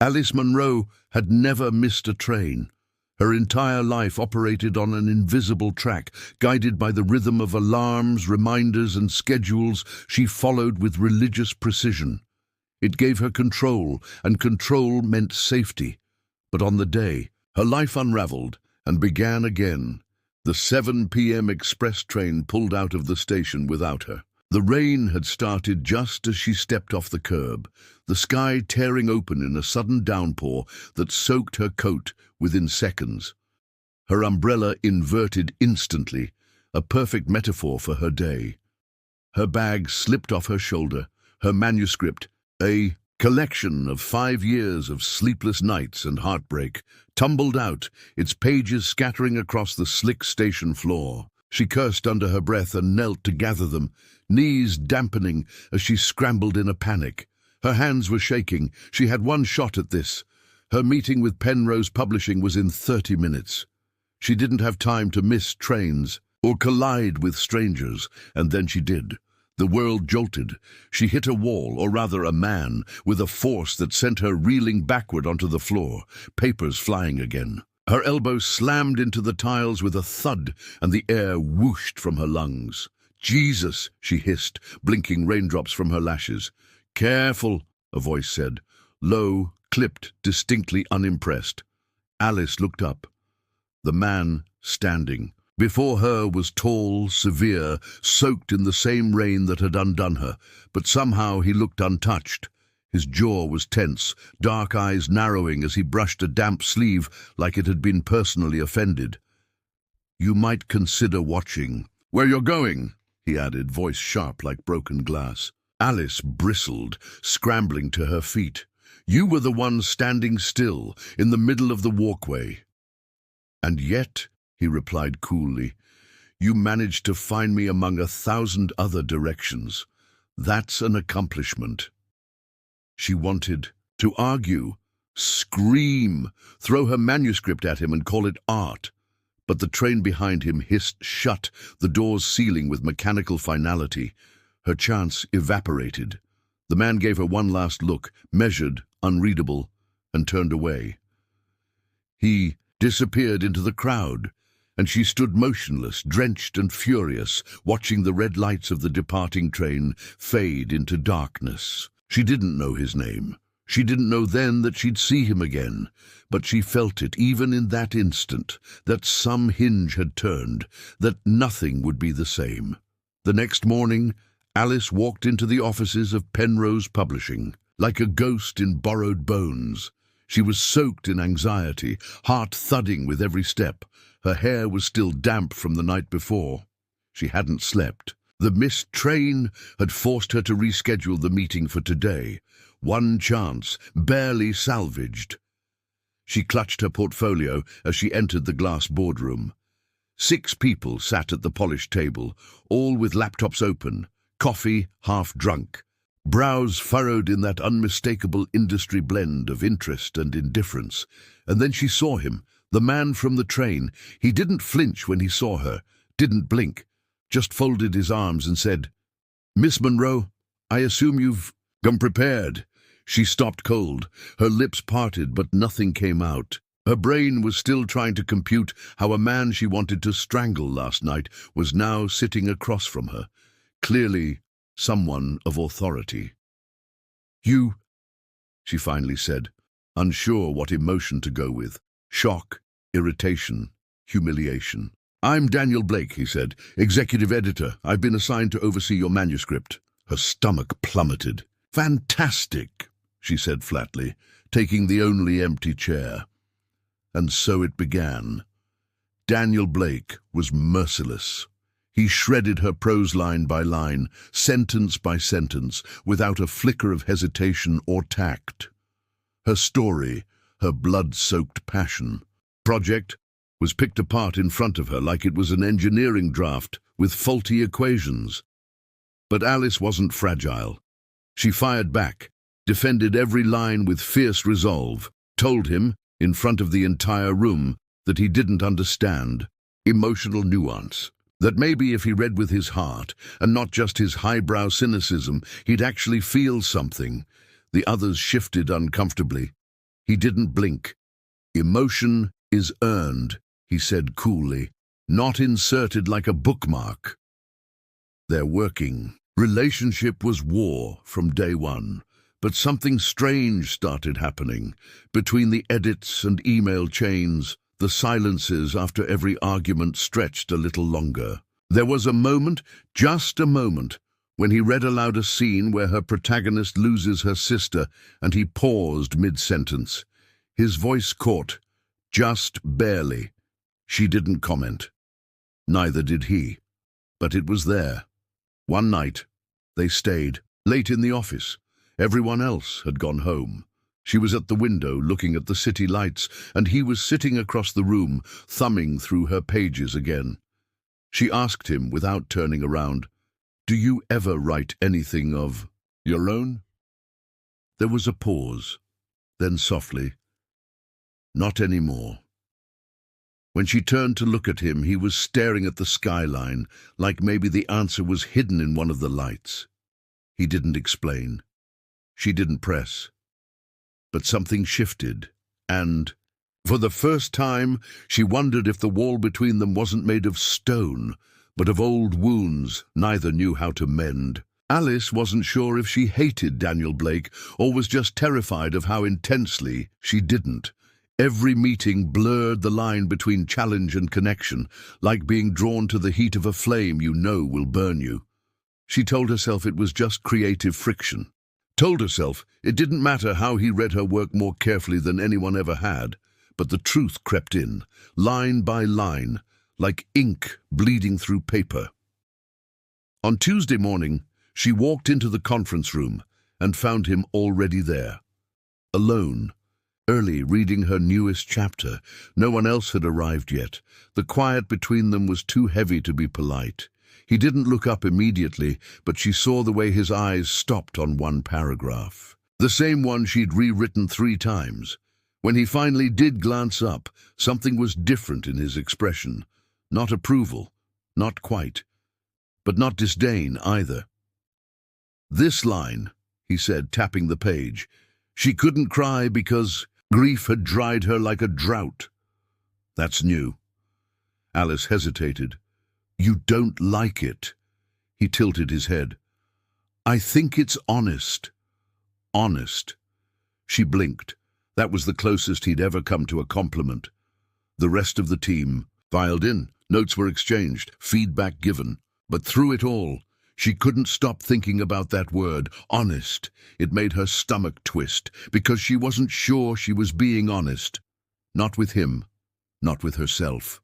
Alice Munro had never missed a train. Her entire life operated on an invisible track, guided by the rhythm of alarms, reminders, and schedules she followed with religious precision. It gave her control, and control meant safety. But on the day, her life unraveled and began again. The 7 p.m. express train pulled out of the station without her. The rain had started just as she stepped off the curb, the sky tearing open in a sudden downpour that soaked her coat within seconds. Her umbrella inverted instantly, a perfect metaphor for her day. Her bag slipped off her shoulder, her manuscript, a collection of 5 years of sleepless nights and heartbreak, tumbled out, its pages scattering across the slick station floor. She cursed under her breath and knelt to gather them, knees dampening as she scrambled in a panic. Her hands were shaking. She had one shot at this. Her meeting with Penrose Publishing was in 30 minutes. She didn't have time to miss trains or collide with strangers, and then she did. The world jolted. She hit a wall, or rather a man, with a force that sent her reeling backward onto the floor, papers flying again. Her elbow slammed into the tiles with a thud, and the air whooshed from her lungs. "Jesus," she hissed, blinking raindrops from her lashes. "Careful," a voice said, low, clipped, distinctly unimpressed. Alice looked up. The man standing before her was tall, severe, soaked in the same rain that had undone her, but somehow he looked untouched. His jaw was tense, dark eyes narrowing as he brushed a damp sleeve like it had been personally offended. "You might consider watching where you're going," he added, voice sharp like broken glass. Alice bristled, scrambling to her feet. "You were the one standing still, in the middle of the walkway." "And yet," he replied coolly, "you managed to find me among 1,000 other directions. That's an accomplishment." She wanted to argue, scream, throw her manuscript at him and call it art. But the train behind him hissed shut, the doors sealing with mechanical finality. Her chance evaporated. The man gave her one last look, measured, unreadable, and turned away. He disappeared into the crowd, and she stood motionless, drenched and furious, watching the red lights of the departing train fade into darkness. She didn't know his name. She didn't know then that she'd see him again, but she felt it even in that instant, that some hinge had turned, that nothing would be the same. The next morning, Alice walked into the offices of Penrose Publishing, like a ghost in borrowed bones. She was soaked in anxiety, heart thudding with every step. Her hair was still damp from the night before. She hadn't slept. The missed train had forced her to reschedule the meeting for today. One chance, barely salvaged. She clutched her portfolio as she entered the glass boardroom. 6 people sat at the polished table, all with laptops open, coffee half drunk, brows furrowed in that unmistakable industry blend of interest and indifference. And then she saw him, the man from the train. He didn't flinch when he saw her, didn't blink, just folded his arms and said, "Miss Munro, I assume you've come prepared." She stopped cold, her lips parted, but nothing came out. Her brain was still trying to compute how a man she wanted to strangle last night was now sitting across from her, clearly someone of authority. "You," she finally said, unsure what emotion to go with. Shock, irritation, humiliation. "I'm Daniel Blake," he said, "executive editor. I've been assigned to oversee your manuscript." Her stomach plummeted. "Fantastic," she said flatly, taking the only empty chair. And so it began. Daniel Blake was merciless. He shredded her prose line by line, sentence by sentence, without a flicker of hesitation or tact. Her story, her blood-soaked passion, project, was picked apart in front of her like it was an engineering draft with faulty equations. But Alice wasn't fragile. She fired back, defended every line with fierce resolve, told him, in front of the entire room, that he didn't understand emotional nuance, that maybe if he read with his heart, and not just his highbrow cynicism, he'd actually feel something. The others shifted uncomfortably. He didn't blink. "Emotion is earned," he said coolly, "not inserted like a bookmark." Their working relationship was war from day one, but something strange started happening. Between the edits and email chains, the silences after every argument stretched a little longer. There was a moment, just a moment, when he read aloud a scene where her protagonist loses her sister, and he paused mid-sentence. His voice caught, just barely. She didn't comment. Neither did he. But it was there. One night, they stayed, late in the office. Everyone else had gone home. She was at the window looking at the city lights, and he was sitting across the room, thumbing through her pages again. She asked him without turning around, "Do you ever write anything of your own?" There was a pause. Then softly, "Not anymore." When she turned to look at him, he was staring at the skyline, like maybe the answer was hidden in one of the lights. He didn't explain. She didn't press. But something shifted, and, for the first time, she wondered if the wall between them wasn't made of stone, but of old wounds neither knew how to mend. Alice wasn't sure if she hated Daniel Blake or was just terrified of how intensely she didn't. Every meeting blurred the line between challenge and connection, like being drawn to the heat of a flame you know will burn you. She told herself it was just creative friction. Told herself it didn't matter how he read her work more carefully than anyone ever had, but the truth crept in, line by line, like ink bleeding through paper. On Tuesday morning, she walked into the conference room and found him already there. Alone, early, reading her newest chapter. No one else had arrived yet. The quiet between them was too heavy to be polite. He didn't look up immediately, but she saw the way his eyes stopped on one paragraph. The same one she'd rewritten 3 times. When he finally did glance up, something was different in his expression. Not approval, not quite, but not disdain either. "This line," he said, tapping the page. "She couldn't cry because grief had dried her like a drought." "That's new." Alice hesitated. "You don't like it." He tilted his head. "I think it's honest." Honest. She blinked. That was the closest he'd ever come to a compliment. The rest of the team filed in. Notes were exchanged, feedback given. But through it all, she couldn't stop thinking about that word, honest. It made her stomach twist, because she wasn't sure she was being honest. Not with him, not with herself.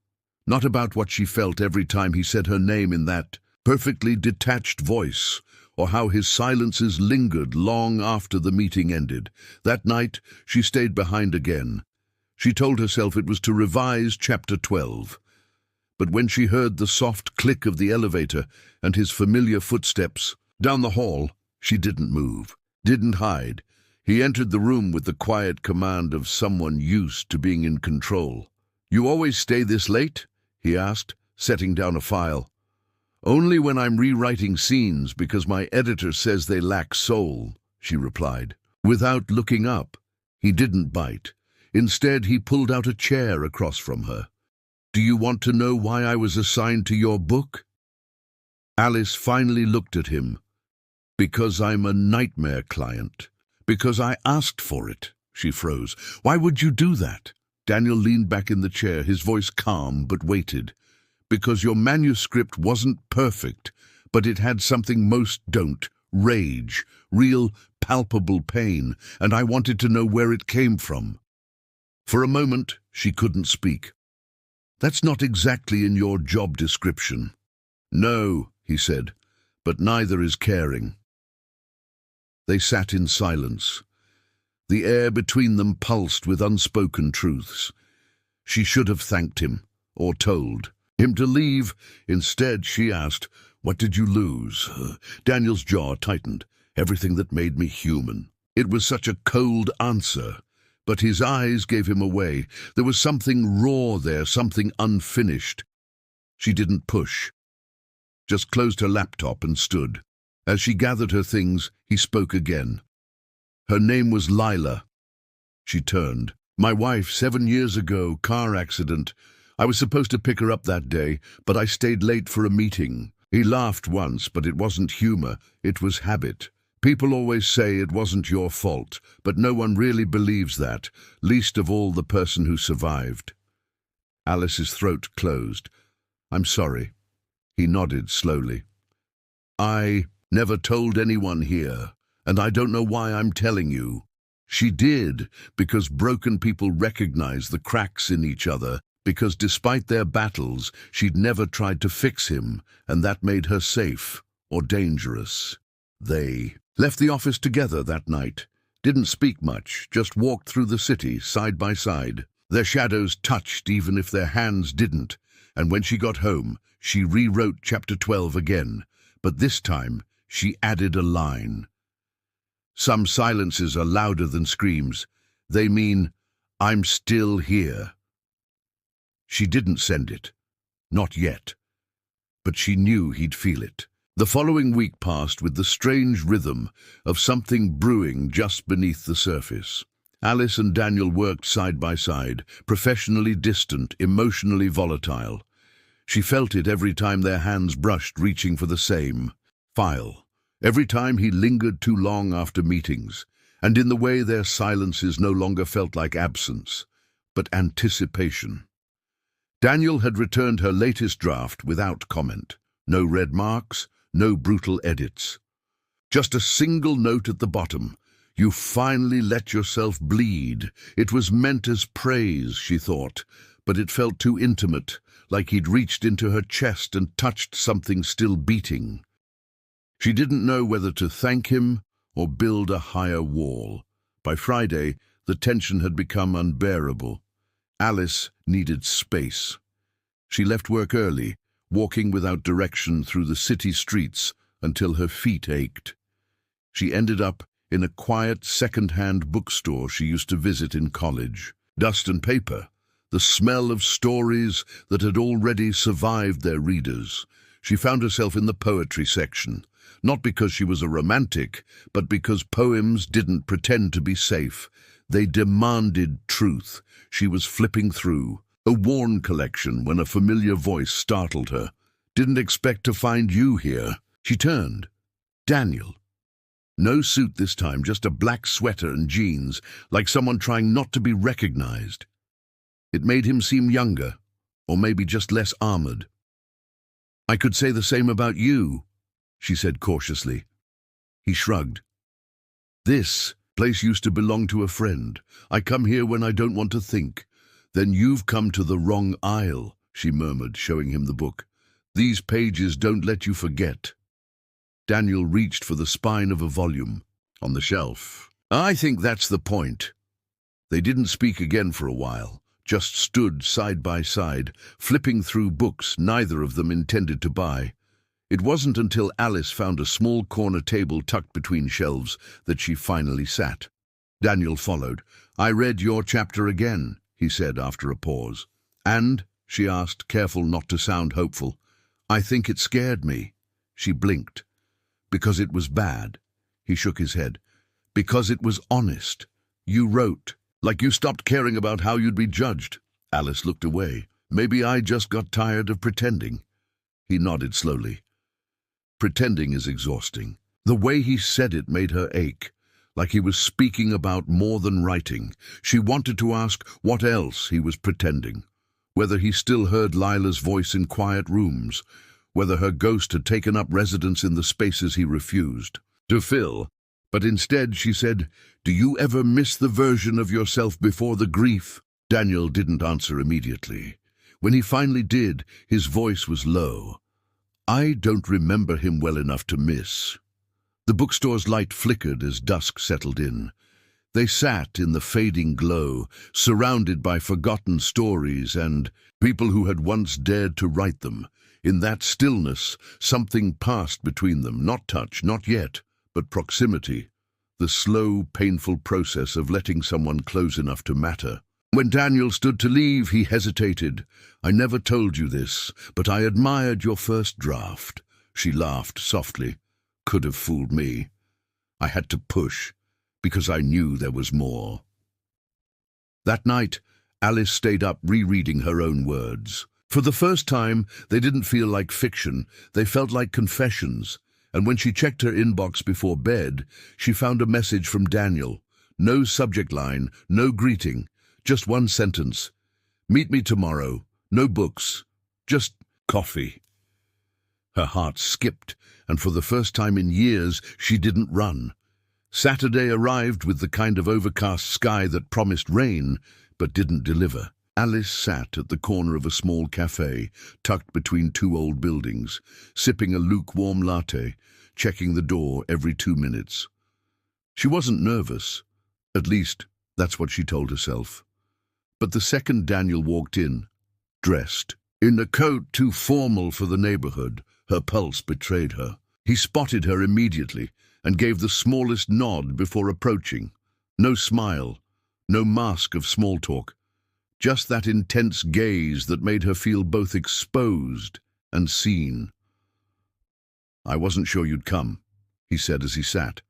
Not about what she felt every time he said her name in that perfectly detached voice, or how his silences lingered long after the meeting ended. That night, she stayed behind again. She told herself it was to revise chapter 12. But when she heard the soft click of the elevator and his familiar footsteps down the hall, she didn't move, didn't hide. He entered the room with the quiet command of someone used to being in control. "You always stay this late?" he asked, setting down a file. "Only when I'm rewriting scenes because my editor says they lack soul," she replied. Without looking up, he didn't bite. Instead, he pulled out a chair across from her. "Do you want to know why I was assigned to your book?" Alice finally looked at him. "Because I'm a nightmare client. Because I asked for it." She froze. "Why would you do that?" Daniel leaned back in the chair, his voice calm but weighted. "Because your manuscript wasn't perfect, but it had something most don't, rage, real palpable pain, and I wanted to know where it came from." For a moment, she couldn't speak. "That's not exactly in your job description." "No," he said, "but neither is caring." They sat in silence. The air between them pulsed with unspoken truths. She should have thanked him, or told him to leave. Instead, she asked, "What did you lose?" Daniel's jaw tightened. "Everything that made me human." It was such a cold answer, but his eyes gave him away. There was something raw there, something unfinished. She didn't push, just closed her laptop and stood. As she gathered her things, he spoke again. Her name was Lila. She turned. My wife, 7 years ago, car accident. I was supposed to pick her up that day, but I stayed late for a meeting. He laughed once, but it wasn't humor, it was habit. People always say it wasn't your fault, but no one really believes that, least of all the person who survived. Alice's throat closed. I'm sorry. He nodded slowly. I never told anyone here, and I don't know why I'm telling you. She did, because broken people recognize the cracks in each other, because despite their battles, she'd never tried to fix him, and that made her safe or dangerous. They left the office together that night, didn't speak much, just walked through the city side by side. Their shadows touched even if their hands didn't, and when she got home, she rewrote chapter 12 again, but this time she added a line. Some silences are louder than screams. They mean, I'm still here. She didn't send it. Not yet. But she knew he'd feel it. The following week passed with the strange rhythm of something brewing just beneath the surface. Alice and Daniel worked side by side, professionally distant, emotionally volatile. She felt it every time their hands brushed, reaching for the same file. Every time he lingered too long after meetings, and in the way their silences no longer felt like absence, but anticipation. Daniel had returned her latest draft without comment. No red marks, no brutal edits. Just a single note at the bottom. You finally let yourself bleed. It was meant as praise, she thought, but it felt too intimate, like he'd reached into her chest and touched something still beating. She didn't know whether to thank him or build a higher wall. By Friday, the tension had become unbearable. Alice needed space. She left work early, walking without direction through the city streets until her feet ached. She ended up in a quiet second-hand bookstore she used to visit in college. Dust and paper, the smell of stories that had already survived their readers. She found herself in the poetry section. Not because she was a romantic, but because poems didn't pretend to be safe. They demanded truth. She was flipping through a worn collection when a familiar voice startled her. Didn't expect to find you here. She turned. Daniel. No suit this time, just a black sweater and jeans, like someone trying not to be recognized. It made him seem younger, or maybe just less armored. I could say the same about you, she said cautiously. He shrugged. This place used to belong to a friend. I come here when I don't want to think. Then you've come to the wrong aisle, she murmured, showing him the book. These pages don't let you forget. Daniel reached for the spine of a volume on the shelf. I think that's the point. They didn't speak again for a while, just stood side by side, flipping through books neither of them intended to buy. It wasn't until Alice found a small corner table tucked between shelves that she finally sat. Daniel followed. I read your chapter again, he said after a pause. And, she asked, careful not to sound hopeful, I think it scared me. She blinked. Because it was bad. He shook his head. Because it was honest. You wrote, like you stopped caring about how you'd be judged. Alice looked away. Maybe I just got tired of pretending. He nodded slowly. Pretending is exhausting. The way he said it made her ache, like he was speaking about more than writing. She wanted to ask what else he was pretending, whether he still heard Lila's voice in quiet rooms, whether her ghost had taken up residence in the spaces he refused to fill. But instead she said, do you ever miss the version of yourself before the grief? Daniel didn't answer immediately. When he finally did, his voice was low. I don't remember him well enough to miss. The bookstore's light flickered as dusk settled in. They sat in the fading glow, surrounded by forgotten stories and people who had once dared to write them. In that stillness, something passed between them, not touch, not yet, but proximity, the slow, painful process of letting someone close enough to matter. When Daniel stood to leave, he hesitated. I never told you this, but I admired your first draft. She laughed softly. Could have fooled me. I had to push, because I knew there was more. That night, Alice stayed up rereading her own words. For the first time, they didn't feel like fiction, they felt like confessions. And when she checked her inbox before bed, she found a message from Daniel. No subject line, no greeting, just one sentence. Meet me tomorrow. No books, just coffee. Her heart skipped, and for the first time in years, she didn't run. Saturday arrived with the kind of overcast sky that promised rain, but didn't deliver. Alice sat at the corner of a small cafe, tucked between two old buildings, sipping a lukewarm latte, checking the door every 2 minutes. She wasn't nervous. At least, that's what she told herself. But the second Daniel walked in, dressed, in a coat too formal for the neighborhood, her pulse betrayed her. He spotted her immediately and gave the smallest nod before approaching. No smile, no mask of small talk, just that intense gaze that made her feel both exposed and seen. "I wasn't sure you'd come," he said as he sat.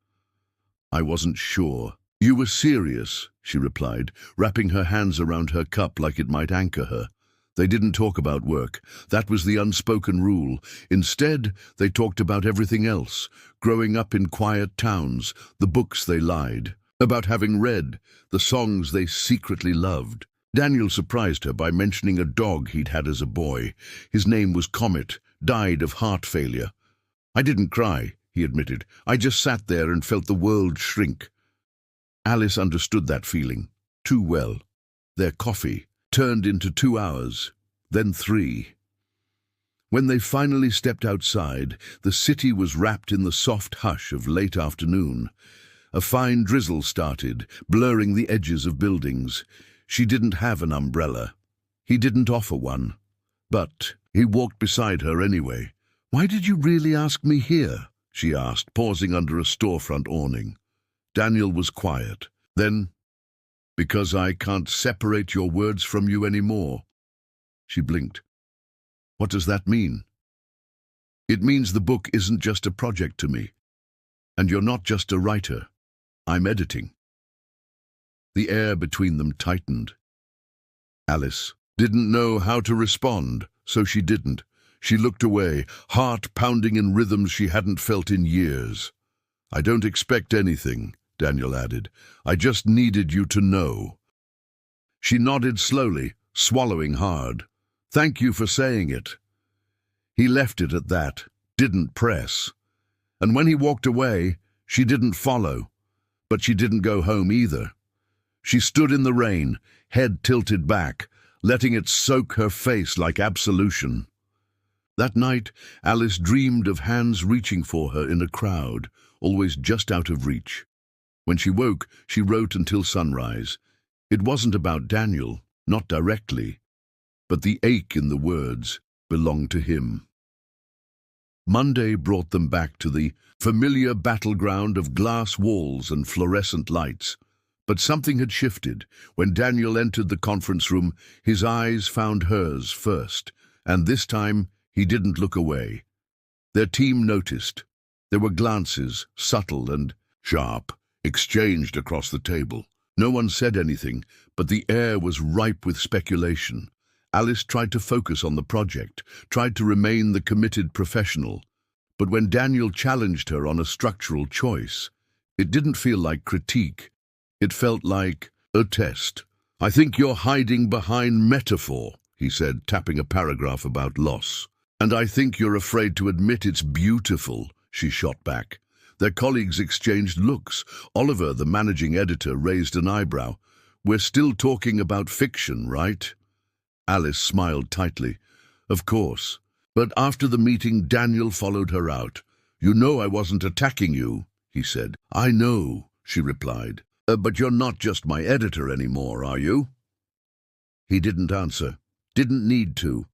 "I wasn't sure." "You were serious," she replied, wrapping her hands around her cup like it might anchor her. They didn't talk about work. That was the unspoken rule. Instead, they talked about everything else, growing up in quiet towns, the books they lied, about having read, the songs they secretly loved. Daniel surprised her by mentioning a dog he'd had as a boy. His name was Comet, died of heart failure. "I didn't cry," he admitted. "I just sat there and felt the world shrink." Alice understood that feeling too well. Their coffee turned into 2 hours, then 3. When they finally stepped outside, the city was wrapped in the soft hush of late afternoon. A fine drizzle started, blurring the edges of buildings. She didn't have an umbrella. He didn't offer one. But he walked beside her anyway. "Why did you really ask me here?" she asked, pausing under a storefront awning. Daniel was quiet. Then, "Because I can't separate your words from you anymore." She blinked. "What does that mean?" "It means the book isn't just a project to me. And you're not just a writer. I'm editing." The air between them tightened. Alice didn't know how to respond, so she didn't. She looked away, heart pounding in rhythms she hadn't felt in years. "I don't expect anything," Daniel added. "I just needed you to know." She nodded slowly, swallowing hard. "Thank you for saying it." He left it at that, didn't press. And when he walked away, she didn't follow. But she didn't go home either. She stood in the rain, head tilted back, letting it soak her face like absolution. That night, Alice dreamed of hands reaching for her in a crowd, always just out of reach. When she woke, she wrote until sunrise. It wasn't about Daniel, not directly, but the ache in the words belonged to him. Monday brought them back to the familiar battleground of glass walls and fluorescent lights. But something had shifted. When Daniel entered the conference room, his eyes found hers first, and this time he didn't look away. Their team noticed. There were glances, subtle and sharp, exchanged across the table. No one said anything, but the air was ripe with speculation. Alice tried to focus on the project, tried to remain the committed professional. But when Daniel challenged her on a structural choice, it didn't feel like critique. It felt like a test. "I think you're hiding behind metaphor," he said, tapping a paragraph about loss. "And I think you're afraid to admit it's beautiful," she shot back. Their colleagues exchanged looks. Oliver, the managing editor, raised an eyebrow. "We're still talking about fiction, right?" Alice smiled tightly. "Of course." But after the meeting, Daniel followed her out. "You know I wasn't attacking you," he said. "I know," she replied. But you're not just my editor anymore, are you?" He didn't answer. Didn't need to.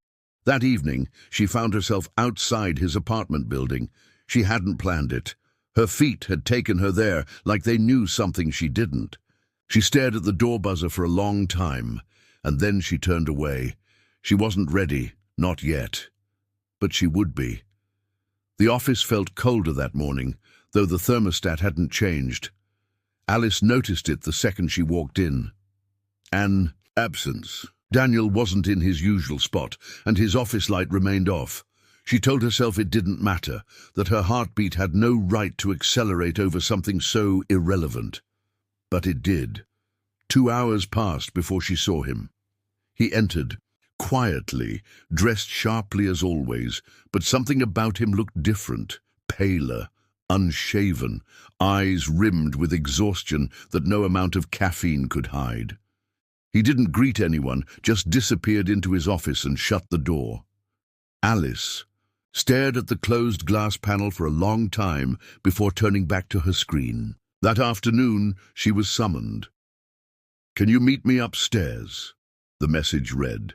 That evening, she found herself outside his apartment building. She hadn't planned it. Her feet had taken her there, like they knew something she didn't. She stared at the door buzzer for a long time, and then she turned away. She wasn't ready, not yet. But she would be. The office felt colder that morning, though the thermostat hadn't changed. Alice noticed it the second she walked in. An absence. Daniel wasn't in his usual spot, and his office light remained off. She told herself it didn't matter, that her heartbeat had no right to accelerate over something so irrelevant. But it did. 2 hours passed before she saw him. He entered, quietly, dressed sharply as always, but something about him looked different, paler, unshaven, eyes rimmed with exhaustion that no amount of caffeine could hide. He didn't greet anyone, just disappeared into his office and shut the door. Alice stared at the closed glass panel for a long time before turning back to her screen. That afternoon, she was summoned. "Can you meet me upstairs?" the message read.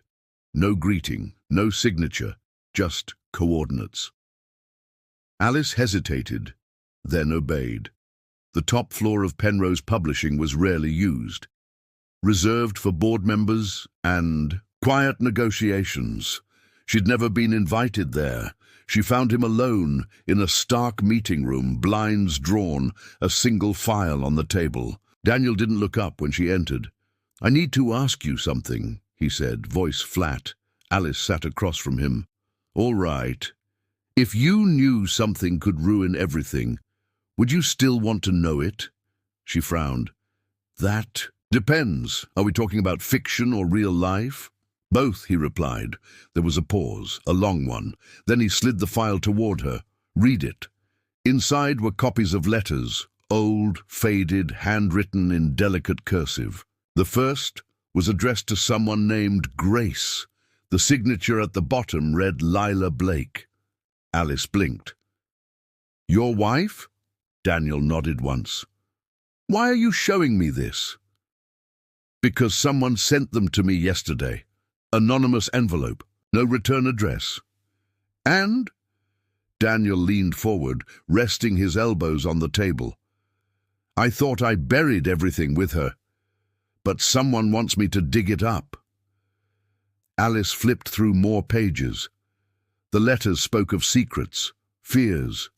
No greeting, no signature, just coordinates. Alice hesitated, then obeyed. The top floor of Penrose Publishing was rarely used, reserved for board members and quiet negotiations. She'd never been invited there. She found him alone in a stark meeting room, blinds drawn, a single file on the table. Daniel didn't look up when she entered. "I need to ask you something," he said, voice flat. Alice sat across from him. "All right. If you knew something could ruin everything, would you still want to know it?" She frowned. "That depends. Are we talking about fiction or real life?" "Both," he replied. There was a pause, a long one. Then he slid the file toward her. "Read it." Inside were copies of letters, old, faded, handwritten in delicate cursive. The first was addressed to someone named Grace. The signature at the bottom read Lila Blake. Alice blinked. "Your wife?" Daniel nodded once. "Why are you showing me this?" "Because someone sent them to me yesterday. Anonymous envelope, no return address." "And?" Daniel leaned forward, resting his elbows on the table. "I thought I buried everything with her, but someone wants me to dig it up." Alice flipped through more pages. The letters spoke of secrets, fears,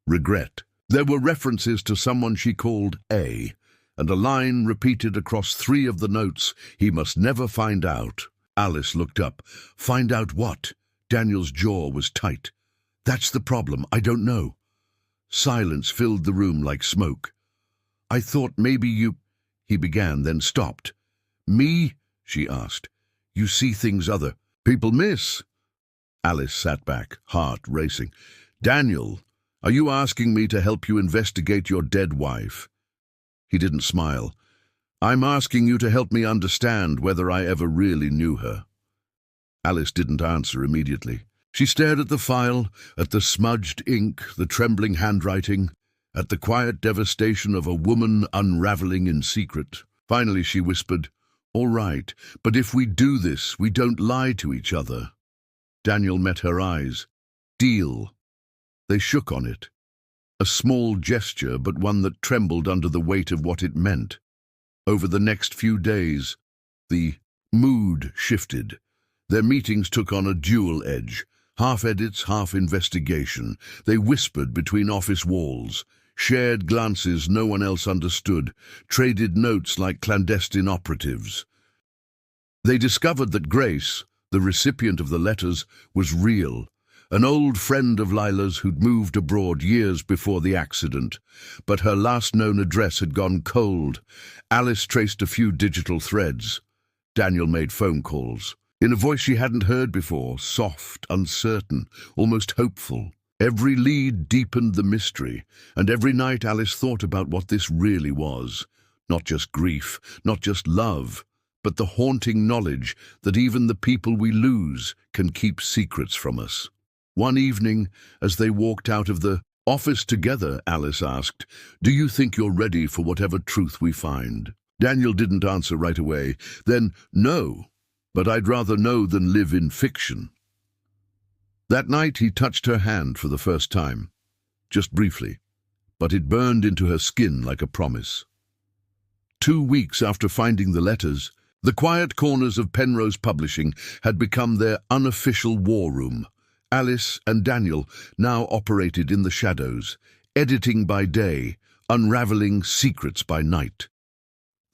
regret. There were references to someone she called A, and a line repeated across 3 of the notes: "He must never find out." Alice looked up. "Find out what?" Daniel's jaw was tight. "That's the problem. I don't know." Silence filled the room like smoke. "I thought maybe you—" he began, then stopped. "Me?" she asked. "You see things other people miss." Alice sat back, heart racing. "Daniel, are you asking me to help you investigate your dead wife?" He didn't smile. "I'm asking you to help me understand whether I ever really knew her." Alice didn't answer immediately. She stared at the file, at the smudged ink, the trembling handwriting, at the quiet devastation of a woman unraveling in secret. Finally she whispered, "All right, but if we do this, we don't lie to each other." Daniel met her eyes. "Deal." They shook on it. A small gesture, but one that trembled under the weight of what it meant. Over the next few days, the mood shifted. Their meetings took on a dual edge, half edits, half investigation. They whispered between office walls, shared glances no one else understood, traded notes like clandestine operatives. They discovered that Grace, the recipient of the letters, was real, an old friend of Lila's who'd moved abroad years before the accident, but her last known address had gone cold. Alice traced a few digital threads. Daniel made phone calls, in a voice she hadn't heard before, soft, uncertain, almost hopeful. Every lead deepened the mystery, and every night Alice thought about what this really was. Not just grief, not just love, but the haunting knowledge that even the people we lose can keep secrets from us. One evening, as they walked out of the office together, Alice asked, "Do you think you're ready for whatever truth we find?" Daniel didn't answer right away. Then, "No, but I'd rather know than live in fiction." That night he touched her hand for the first time, just briefly, but it burned into her skin like a promise. 2 weeks after finding the letters, the quiet corners of Penrose Publishing had become their unofficial war room. Alice and Daniel now operated in the shadows, editing by day, unraveling secrets by night.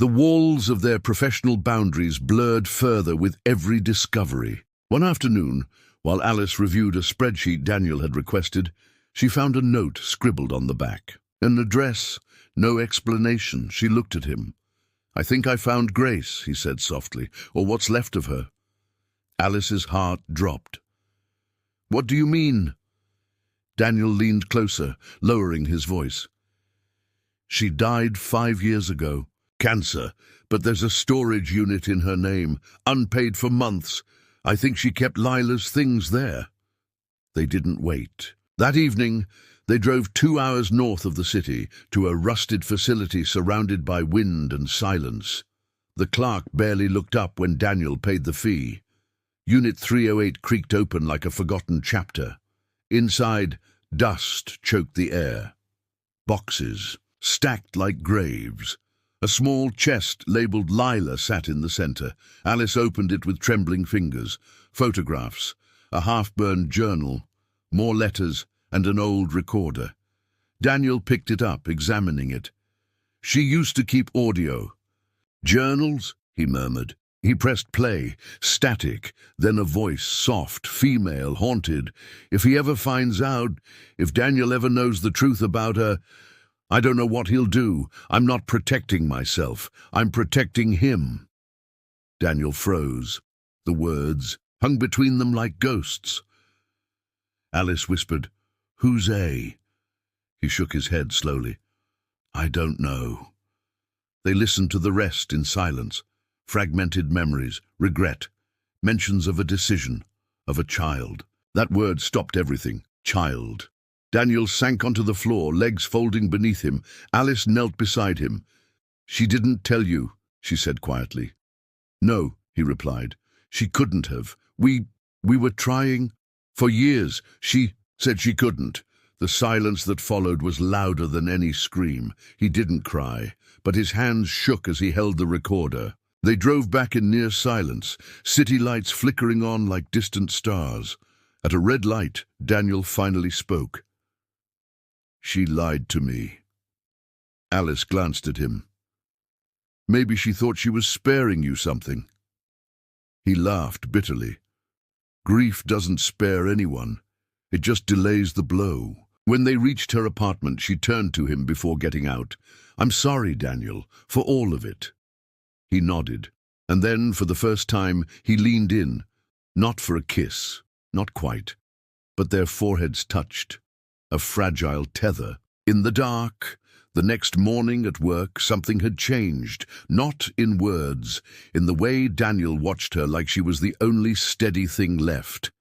The walls of their professional boundaries blurred further with every discovery. One afternoon, while Alice reviewed a spreadsheet Daniel had requested, she found a note scribbled on the back. An address, no explanation. She looked at him. "I think I found Grace," he said softly, "or what's left of her." Alice's heart dropped. "What do you mean?" Daniel leaned closer, lowering his voice. "She died 5 years ago. Cancer, but there's a storage unit in her name, unpaid for months. I think she kept Lila's things there." They didn't wait. That evening, they drove 2 hours north of the city to a rusted facility surrounded by wind and silence. The clerk barely looked up when Daniel paid the fee. Unit 308 creaked open like a forgotten chapter. Inside, dust choked the air. Boxes, stacked like graves. A small chest labeled Lila sat in the center. Alice opened it with trembling fingers. Photographs, a half-burned journal, more letters, and an old recorder. Daniel picked it up, examining it. "She used to keep audio." "Journals?" he murmured. He pressed play, static, then a voice, soft, female, haunted. "If he ever finds out, if Daniel ever knows the truth about her, I don't know what he'll do. I'm not protecting myself. I'm protecting him." Daniel froze. The words hung between them like ghosts. Alice whispered, "Who's A?" He shook his head slowly. "I don't know." They listened to the rest in silence. Fragmented memories, regret, mentions of a decision, of a child. That word stopped everything. Child. Daniel sank onto the floor, legs folding beneath him. Alice knelt beside him. "She didn't tell you," she said quietly. "No," he replied. "She couldn't have. We were trying. For years, she said she couldn't." The silence that followed was louder than any scream. He didn't cry, but his hands shook as he held the recorder. They drove back in near silence, city lights flickering on like distant stars. At a red light, Daniel finally spoke. "She lied to me." Alice glanced at him. "Maybe she thought she was sparing you something." He laughed bitterly. "Grief doesn't spare anyone. It just delays the blow." When they reached her apartment, she turned to him before getting out. "I'm sorry, Daniel, for all of it." He nodded, and then, for the first time, he leaned in. Not for a kiss, not quite, but their foreheads touched. A fragile tether. In the dark, the next morning at work, something had changed, not in words, in the way Daniel watched her like she was the only steady thing left,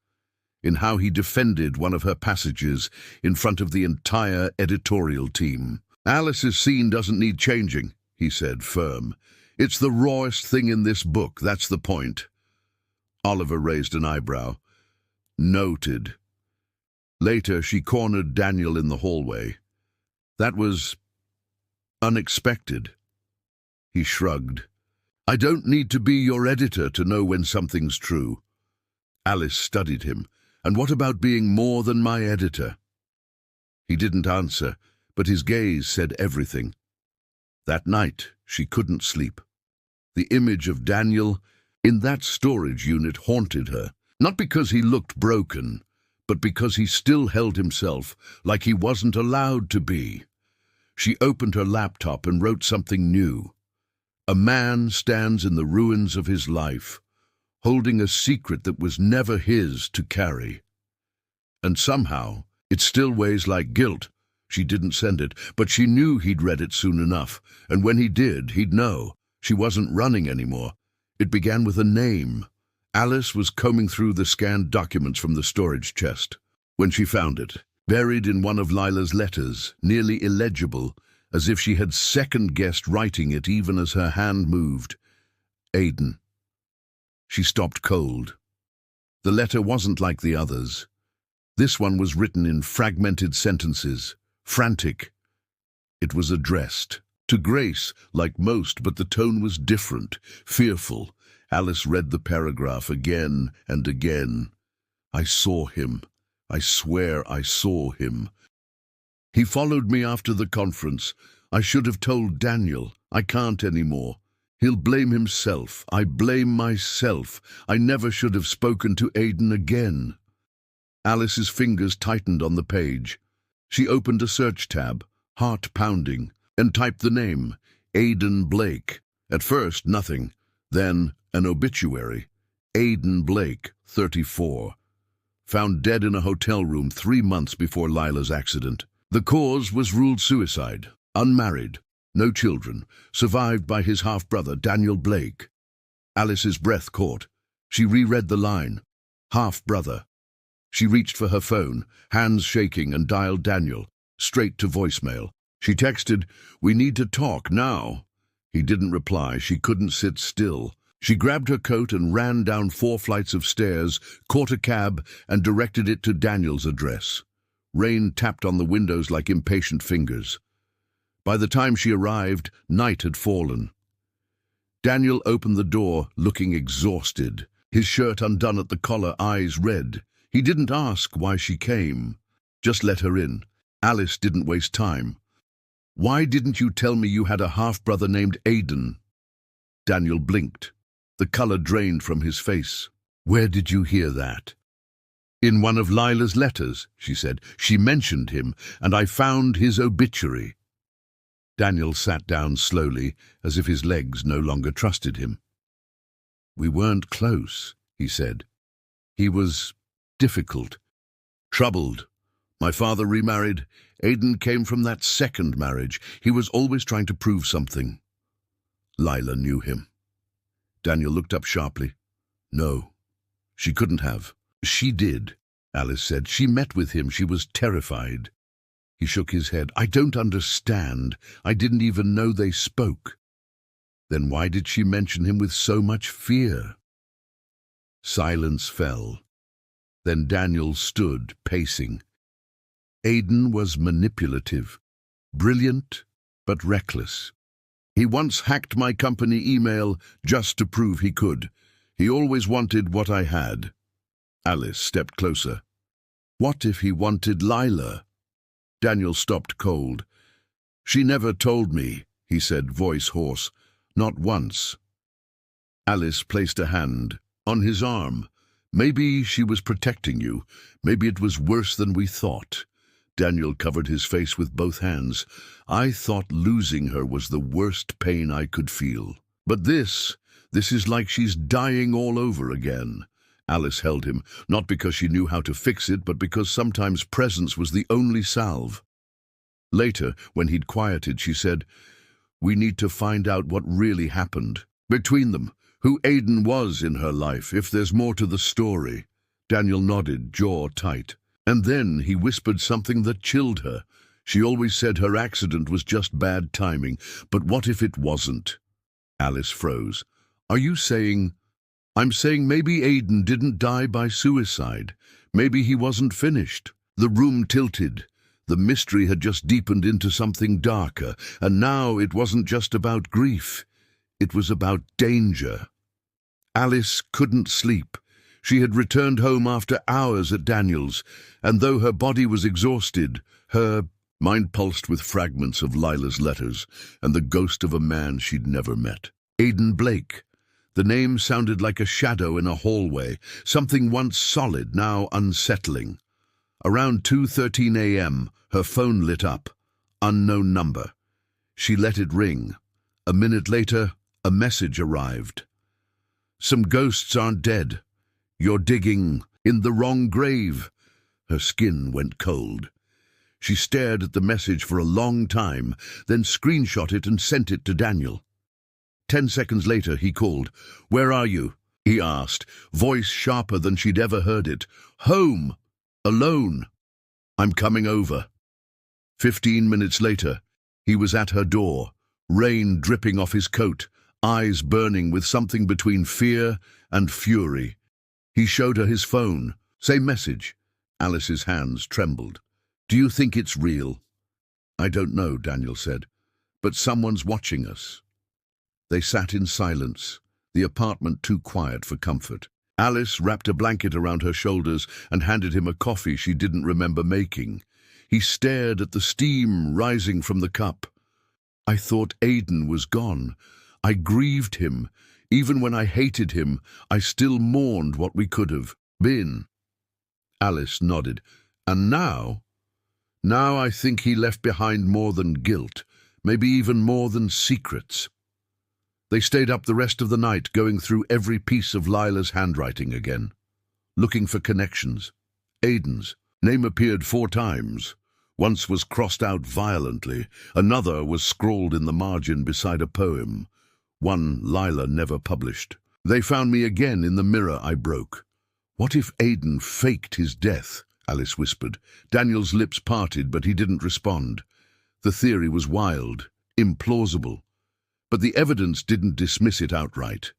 in how he defended one of her passages in front of the entire editorial team. "Alice's scene doesn't need changing," he said, firm. "It's the rawest thing in this book, that's the point." Oliver raised an eyebrow. "Noted." Later, she cornered Daniel in the hallway. "That was unexpected." He shrugged. "I don't need to be your editor to know when something's true." Alice studied him. "And what about being more than my editor?" He didn't answer, but his gaze said everything. That night, she couldn't sleep. The image of Daniel in that storage unit haunted her, not because he looked broken, but because he still held himself like he wasn't allowed to be. She opened her laptop and wrote something new. "A man stands in the ruins of his life, holding a secret that was never his to carry. And somehow, it still weighs like guilt." She didn't send it, but she knew he'd read it soon enough, and when he did, he'd know. She wasn't running anymore. It began with a name. Alice was combing through the scanned documents from the storage chest when she found it, buried in one of Lila's letters, nearly illegible, as if she had second-guessed writing it even as her hand moved. Aiden. She stopped cold. The letter wasn't like the others. This one was written in fragmented sentences, frantic. It was addressed to Grace, like most, but the tone was different, fearful. Alice read the paragraph again and again. "I saw him. I swear I saw him. He followed me after the conference. I should have told Daniel. I can't anymore. He'll blame himself. I blame myself. I never should have spoken to Aidan again. Alice's fingers tightened on the page. She opened a search tab, heart pounding, and typed the name, Aidan Blake. At first, nothing. Then, an obituary. Aidan Blake, 34. Found dead in a hotel room 3 months before Lila's accident. The cause was ruled suicide. Unmarried. No children. Survived by his half-brother, Daniel Blake. Alice's breath caught. She reread the line. Half-brother. She reached for her phone, hands shaking, and dialed Daniel, straight to voicemail. She texted, "We need to talk now." He didn't reply. She couldn't sit still. She grabbed her coat and ran down 4 flights of stairs, caught a cab, and directed it to Daniel's address. Rain tapped on the windows like impatient fingers. By the time she arrived, night had fallen. Daniel opened the door, looking exhausted, his shirt undone at the collar, eyes red. He didn't ask why she came. Just let her in. Alice didn't waste time. "Why didn't you tell me you had a half-brother named Aidan?" Daniel blinked. The color drained from his face. "Where did you hear that?" "In one of Lila's letters," she said. "She mentioned him, and I found his obituary." Daniel sat down slowly, as if his legs no longer trusted him. "We weren't close," he said. "He was difficult, troubled. My father remarried. Aidan came from that second marriage. He was always trying to prove something." Lila knew him. Daniel looked up sharply. "No, she couldn't have." "She did," Alice said. "She met with him. She was terrified." He shook his head. "I don't understand. I didn't even know they spoke." "Then why did she mention him with so much fear?" Silence fell. Then Daniel stood, pacing. Aidan was manipulative, brilliant, but reckless. "He once hacked my company email just to prove he could. He always wanted what I had." Alice stepped closer. "What if he wanted Lila?" Daniel stopped cold. "She never told me," he said, voice hoarse. "Not once." Alice placed a hand on his arm. "Maybe she was protecting you. Maybe it was worse than we thought." Daniel covered his face with both hands. "I thought losing her was the worst pain I could feel. But this is like she's dying all over again." Alice held him, not because she knew how to fix it, but because sometimes presence was the only salve. Later, when he'd quieted, she said, "We need to find out what really happened between them, who Aidan was in her life, if there's more to the story." Daniel nodded, jaw tight. And then he whispered something that chilled her. She always said her accident was just bad timing, but what if it wasn't? Alice froze. "Are you saying—" "I'm saying maybe Aidan didn't die by suicide. Maybe he wasn't finished." The room tilted. The mystery had just deepened into something darker, and now it wasn't just about grief. It was about danger. Alice couldn't sleep. She had returned home after hours at Daniel's, and though her body was exhausted, her mind pulsed with fragments of Lila's letters and the ghost of a man she'd never met. Aidan Blake. The name sounded like a shadow in a hallway, something once solid, now unsettling. Around 2:13 a.m., her phone lit up. Unknown number. She let it ring. A minute later, a message arrived. "Some ghosts aren't dead. You're digging in the wrong grave." Her skin went cold. She stared at the message for a long time, then screenshot it and sent it to Daniel. 10 seconds later, he called. "Where are you?" he asked, voice sharper than she'd ever heard it. "Home. Alone. I'm coming over." 15 minutes later, he was at her door, rain dripping off his coat, eyes burning with something between fear and fury. He showed her his phone. "Same message." Alice's hands trembled. "Do you think it's real?" "I don't know," Daniel said, "but someone's watching us." They sat in silence, the apartment too quiet for comfort. Alice wrapped a blanket around her shoulders and handed him a coffee she didn't remember making. He stared at the steam rising from the cup. "I thought Aidan was gone. I grieved him. Even when I hated him, I still mourned what we could have been." Alice nodded. "And now?" "Now I think he left behind more than guilt, maybe even more than secrets." They stayed up the rest of the night, going through every piece of Lila's handwriting again, looking for connections. Aidan's name appeared 4 times. Once was crossed out violently, another was scrawled in the margin beside a poem, one Lila never published. "They found me again in the mirror I broke." "What if Aidan faked his death?" Alice whispered. Daniel's lips parted, but he didn't respond. The theory was wild, implausible, but the evidence didn't dismiss it outright.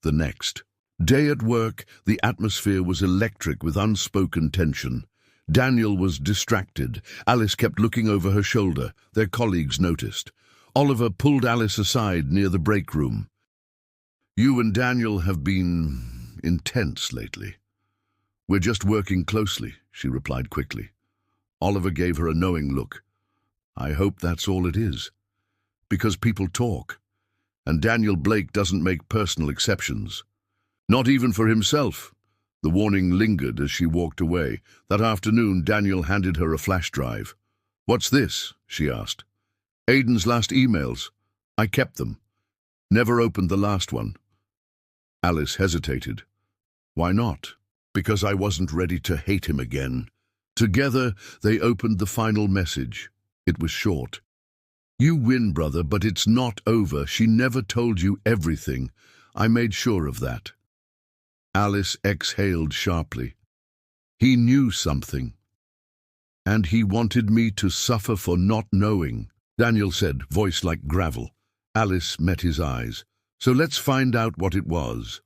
The next day at work, the atmosphere was electric with unspoken tension. Daniel was distracted. Alice kept looking over her shoulder. Their colleagues noticed. Oliver pulled Alice aside near the break room. "You and Daniel have been intense lately." "We're just working closely," she replied quickly. Oliver gave her a knowing look. "I hope that's all it is. Because people talk, and Daniel Blake doesn't make personal exceptions. Not even for himself." The warning lingered as she walked away. That afternoon, Daniel handed her a flash drive. "What's this?" she asked. "Aidan's last emails. I kept them. Never opened the last one." Alice hesitated. "Why not?" "Because I wasn't ready to hate him again." Together, they opened the final message. It was short. "You win, brother, but it's not over. She never told you everything. I made sure of that." Alice exhaled sharply. "He knew something. And he wanted me to suffer for not knowing," Daniel said, voice like gravel. Alice met his eyes. "So let's find out what it was."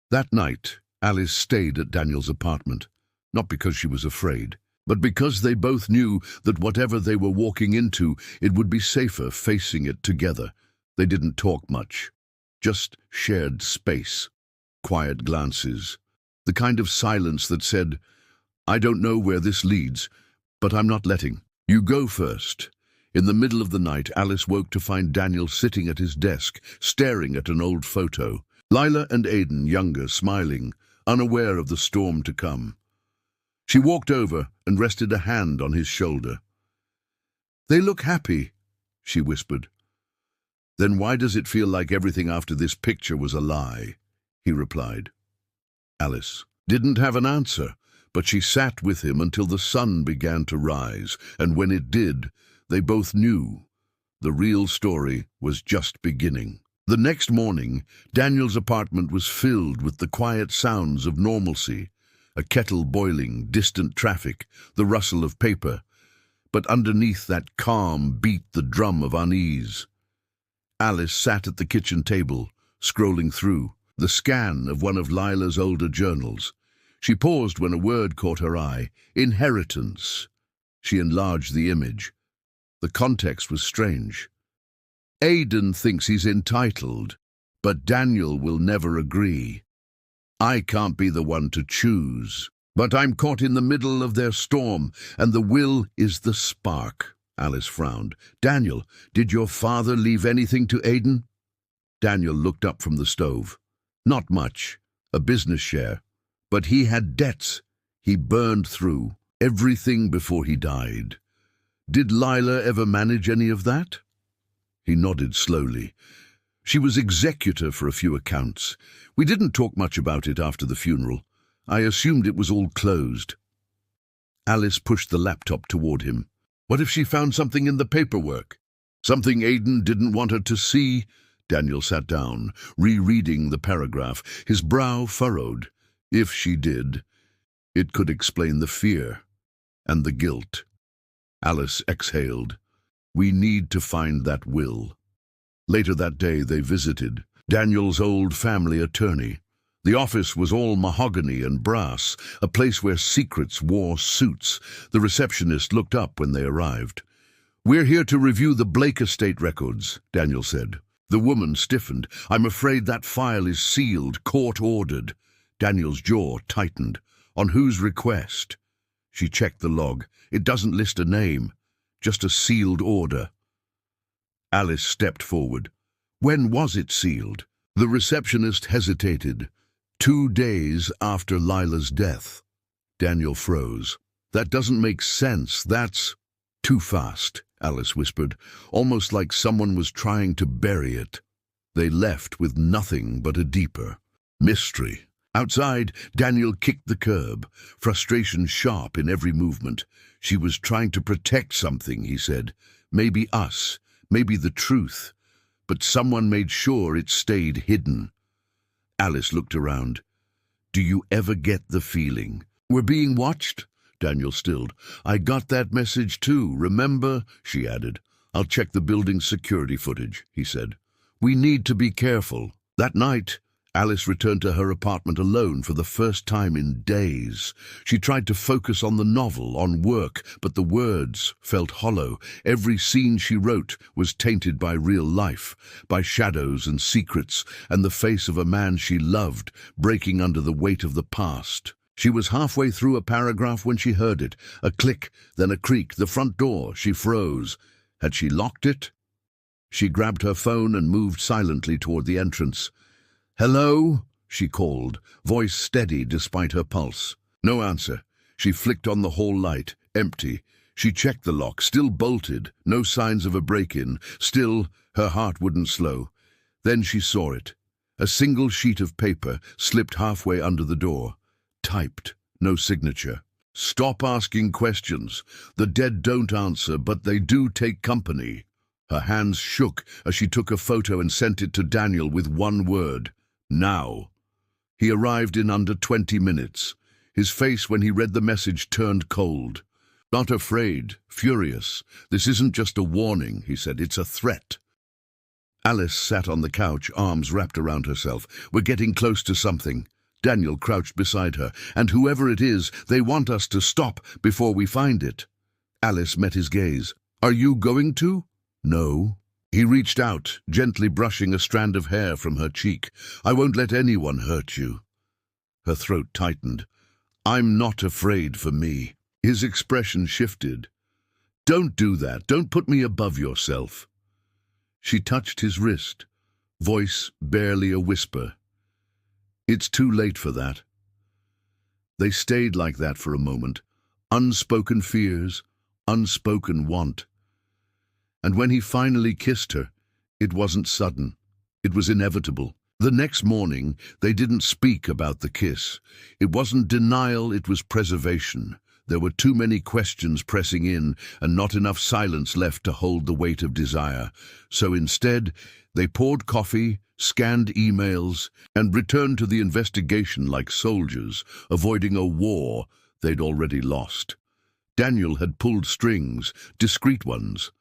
That night, Alice stayed at Daniel's apartment, not because she was afraid, but because they both knew that whatever they were walking into, it would be safer facing it together. They didn't talk much, just shared space, quiet glances, the kind of silence that said, "I don't know where this leads, but I'm not letting. You go first." In the middle of the night, Alice woke to find Daniel sitting at his desk, staring at an old photo. Lila and Aidan, younger, smiling, unaware of the storm to come. She walked over and rested a hand on his shoulder. "They look happy," she whispered. "Then why does it feel like everything after this picture was a lie?" he replied. Alice didn't have an answer, but she sat with him until the sun began to rise, and when it did, they both knew the real story was just beginning. The next morning, Daniel's apartment was filled with the quiet sounds of normalcy, a kettle boiling, distant traffic, the rustle of paper, but underneath that calm beat the drum of unease. Alice sat at the kitchen table, scrolling through the scan of one of Lila's older journals. She paused when a word caught her eye: inheritance. She enlarged the image. The context was strange. Aidan thinks he's entitled, but Daniel will never agree. I can't be the one to choose, but I'm caught in the middle of their storm, and the will is the spark. Alice frowned. "Daniel, did your father leave anything to Aidan?" Daniel looked up from the stove. "Not much, a business share, but he had debts. He burned through everything before he died. Did Lila ever manage any of that?" He nodded slowly. "She was executor for a few accounts. We didn't talk much about it after the funeral. I assumed it was all closed." Alice pushed the laptop toward him. "What if she found something in the paperwork? Something Aidan didn't want her to see?" Daniel sat down, rereading the paragraph, his brow furrowed. If she did, it could explain the fear and the guilt. Alice exhaled. "We need to find that will." Later that day, they visited Daniel's old family attorney. The office was all mahogany and brass, a place where secrets wore suits. The receptionist looked up when they arrived. "We're here to review the Blake estate records," Daniel said. The woman stiffened. "I'm afraid that file is sealed, court-ordered." Daniel's jaw tightened. "On whose request?" She checked the log. "It doesn't list a name, just a sealed order." Alice stepped forward. When was it sealed? The receptionist hesitated. 2 days after Lila's death. Daniel froze. That doesn't make sense. That's too fast, Alice whispered, almost like someone was trying to bury it. They left with nothing but a deeper mystery. Outside, Daniel kicked the curb, frustration sharp in every movement. She was trying to protect something, he said. Maybe us, maybe the truth. But someone made sure it stayed hidden. Alice looked around. Do you ever get the feeling we're being watched? Daniel stilled. I got that message too, remember? She added. I'll check the building's security footage, he said. We need to be careful. That night, Alice returned to her apartment alone for the first time in days. She tried to focus on the novel, on work, but the words felt hollow. Every scene she wrote was tainted by real life, by shadows and secrets, and the face of a man she loved, breaking under the weight of the past. She was halfway through a paragraph when she heard it. A click, then a creak. The front door. She froze. Had she locked it? She grabbed her phone and moved silently toward the entrance. Hello? She called, voice steady despite her pulse. No answer. She flicked on the hall light. Empty. She checked the lock, still bolted. No signs of a break-in. Still, her heart wouldn't slow. Then she saw it. A single sheet of paper slipped halfway under the door. Typed. No signature. Stop asking questions. The dead don't answer, but they do take company. Her hands shook as she took a photo and sent it to Daniel with one word. Now. He arrived in under 20 minutes. His face when he read the message turned cold. Not afraid, furious. This isn't just a warning, he said. It's a threat. Alice sat on the couch, arms wrapped around herself. We're getting close to something. Daniel crouched beside her. And whoever it is, they want us to stop before we find it. Alice met his gaze. Are you going to? No. He reached out, gently brushing a strand of hair from her cheek. I won't let anyone hurt you. Her throat tightened. I'm not afraid for me. His expression shifted. Don't do that. Don't put me above yourself. She touched his wrist, voice barely a whisper. It's too late for that. They stayed like that for a moment. Unspoken fears, unspoken want. And when he finally kissed her, it wasn't sudden. It was inevitable. The next morning, they didn't speak about the kiss. It wasn't denial, it was preservation. There were too many questions pressing in and not enough silence left to hold the weight of desire. So instead, they poured coffee, scanned emails, and returned to the investigation like soldiers, avoiding a war they'd already lost. Daniel had pulled strings, discreet ones.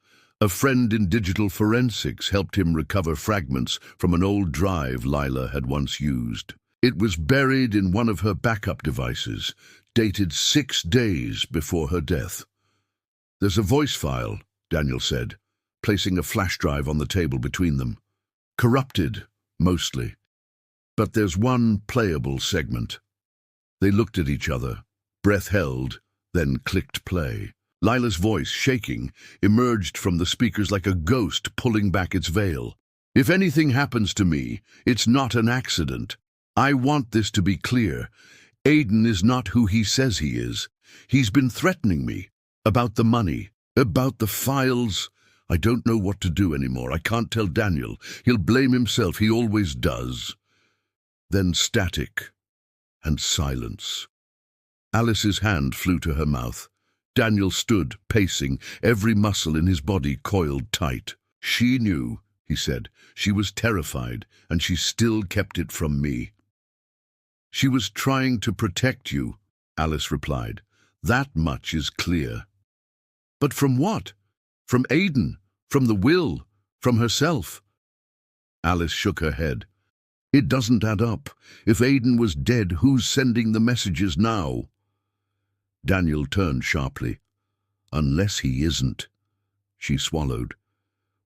A friend in digital forensics helped him recover fragments from an old drive Lila had once used. It was buried in one of her backup devices, dated 6 days before her death. There's a voice file, Daniel said, placing a flash drive on the table between them. Corrupted, mostly. But there's one playable segment. They looked at each other, breath held, then clicked play. Lila's voice, shaking, emerged from the speakers like a ghost pulling back its veil. If anything happens to me, it's not an accident. I want this to be clear. Aiden is not who he says he is. He's been threatening me. About the money. About the files. I don't know what to do anymore. I can't tell Daniel. He'll blame himself. He always does. Then static. And silence. Alice's hand flew to her mouth. Daniel stood, pacing, every muscle in his body coiled tight. She knew, he said. She was terrified, and she still kept it from me. She was trying to protect you, Alice replied. That much is clear. But from what? From Aiden? From the will? From herself? Alice shook her head. It doesn't add up. If Aiden was dead, who's sending the messages now? Daniel turned sharply. Unless he isn't. She swallowed.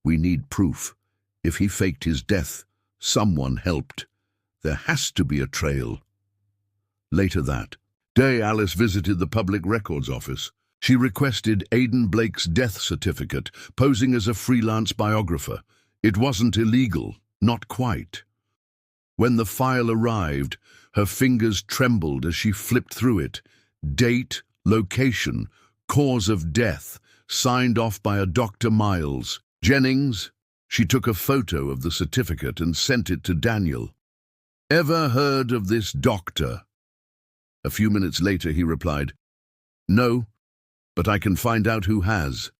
We need proof. If he faked his death, someone helped. There has to be a trail. Later that day, Alice visited the Public Records Office. She requested Aiden Blake's death certificate, posing as a freelance biographer. It wasn't illegal. not quite. When the file arrived, her fingers trembled as she flipped through it. Date, location, cause of death, signed off by a Dr. Miles. Jennings. She took a photo of the certificate and sent it to Daniel. "Ever heard of this doctor?" A few minutes later he replied, "No, but I can find out who has."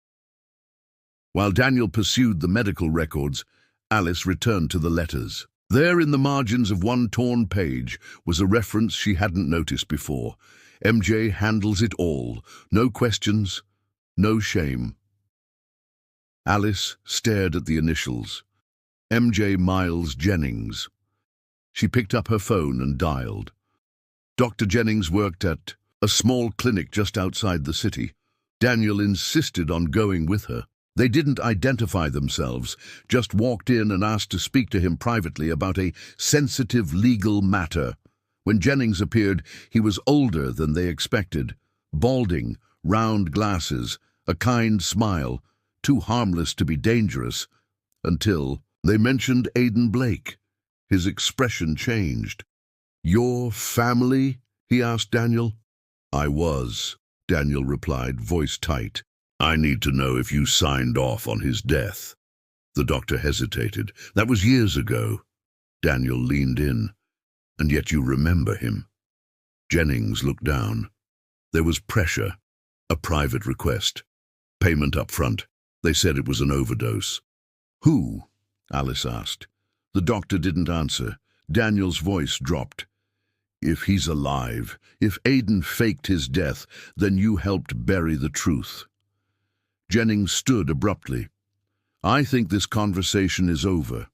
While Daniel pursued the medical records, Alice returned to the letters. There, in the margins of one torn page, was a reference she hadn't noticed before. MJ handles it all. No questions, no shame. Alice stared at the initials. MJ Miles Jennings. She picked up her phone and dialed. Dr. Jennings worked at a small clinic just outside the city. Daniel insisted on going with her. They didn't identify themselves, just walked in and asked to speak to him privately about a sensitive legal matter. When Jennings appeared, he was older than they expected. Balding, round glasses, a kind smile, too harmless to be dangerous, until they mentioned Aiden Blake. His expression changed. "Your family?" he asked Daniel. "I was," Daniel replied, voice tight. "I need to know if you signed off on his death." The doctor hesitated. "That was years ago." Daniel leaned in. "And yet you remember him." Jennings looked down. There was pressure. A private request. Payment up front. They said it was an overdose. "Who?" Alice asked. The doctor didn't answer. Daniel's voice dropped. "If he's alive, if Aiden faked his death, then you helped bury the truth." Jennings stood abruptly. "I think this conversation is over."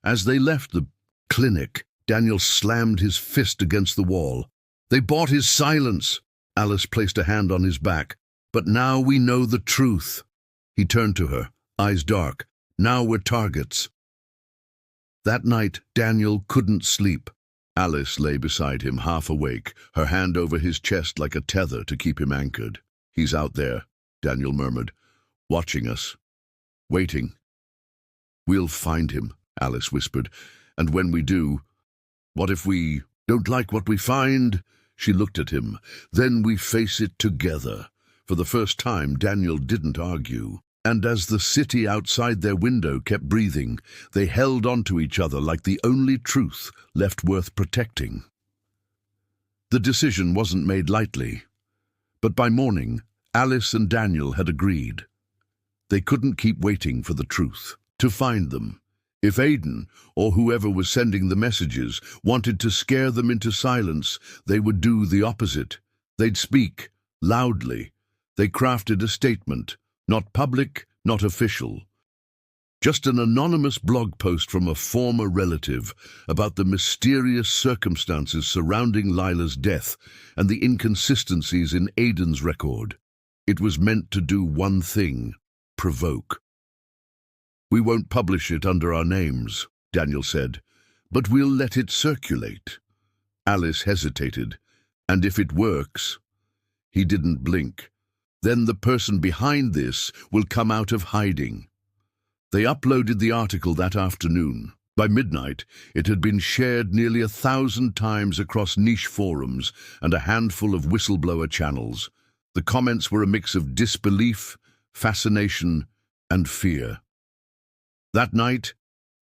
As they left the clinic, Daniel slammed his fist against the wall. "They bought his silence." Alice placed a hand on his back. "But now we know the truth." He turned to her, eyes dark. "Now we're targets." That night, Daniel couldn't sleep. Alice lay beside him, half awake, her hand over his chest like a tether to keep him anchored. "He's out there," Daniel murmured, "watching us, waiting." "We'll find him," Alice whispered. "And when we do, what if we don't like what we find?" She looked at him. "Then we face it together." For the first time, Daniel didn't argue. And as the city outside their window kept breathing, they held on to each other like the only truth left worth protecting. The decision wasn't made lightly. But by morning, Alice and Daniel had agreed. They couldn't keep waiting for the truth, to find them. If Aiden, or whoever was sending the messages, wanted to scare them into silence, they would do the opposite. They'd speak, loudly. They crafted a statement, not public, not official. Just an anonymous blog post from a former relative about the mysterious circumstances surrounding Lila's death and the inconsistencies in Aiden's record. It was meant to do one thing: provoke. "We won't publish it under our names," Daniel said, "but we'll let it circulate." Alice hesitated. "And if it works?" He didn't blink. "Then the person behind this will come out of hiding." They uploaded the article that afternoon. By midnight, it had been shared nearly 1,000 times across niche forums and a handful of whistleblower channels. The comments were a mix of disbelief, fascination, and fear. That night,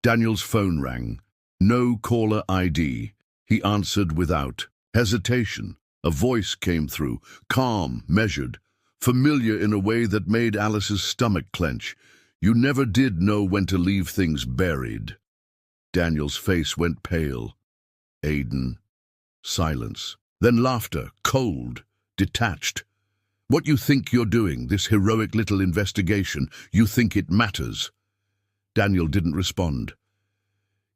Daniel's phone rang. No caller ID. He answered without hesitation. A voice came through, calm, measured, familiar in a way that made Alice's stomach clench. "You never did know when to leave things buried." Daniel's face went pale. "Aiden." Silence. Then laughter, cold, detached. "What you think you're doing, this heroic little investigation, you think it matters?" Daniel didn't respond.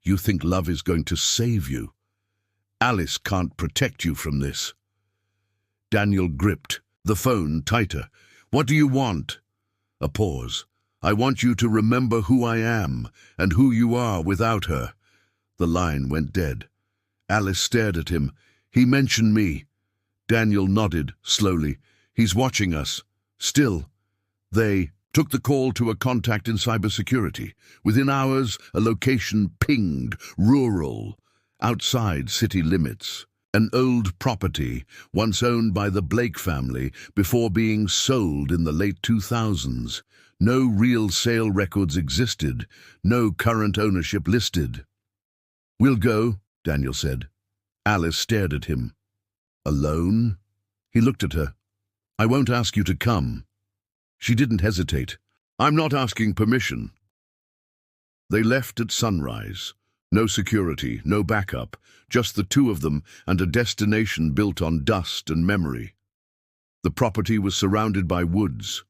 "You think love is going to save you? Alice can't protect you from this." Daniel gripped the phone tighter. "What do you want?" A pause. "I want you to remember who I am and who you are without her." The line went dead. Alice stared at him. "He mentioned me." Daniel nodded slowly. "He's watching us. Still." They Took the call to a contact in cybersecurity. Within hours, a location pinged, rural, outside city limits. An old property, once owned by the Blake family before being sold in the late 2000s. No real sale records existed, no current ownership listed. "We'll go," Daniel said. Alice stared at him. "Alone?" He looked at her. "I won't ask you to come." She didn't hesitate. "I'm not asking permission." They left at sunrise. No security, no backup, just the two of them and a destination built on dust and memory. The property was surrounded by woods.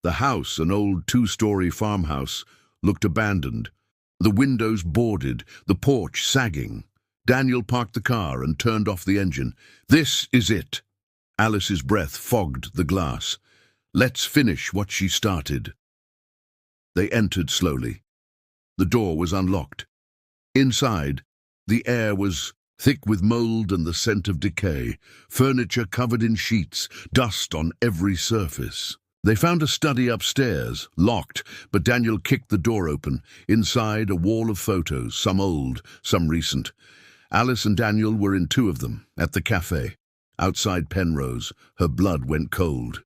The house, an old two-story farmhouse, looked abandoned. The windows boarded, the porch sagging. Daniel parked the car and turned off the engine. "This is it." Alice's breath fogged the glass. "Let's finish what she started." They entered slowly. The door was unlocked. Inside, the air was thick with mold and the scent of decay, furniture covered in sheets, dust on every surface. They found a study upstairs, locked, but Daniel kicked the door open. Inside, a wall of photos, some old, some recent. Alice and Daniel were in two of them, at the cafe. Outside Penrose, her blood went cold.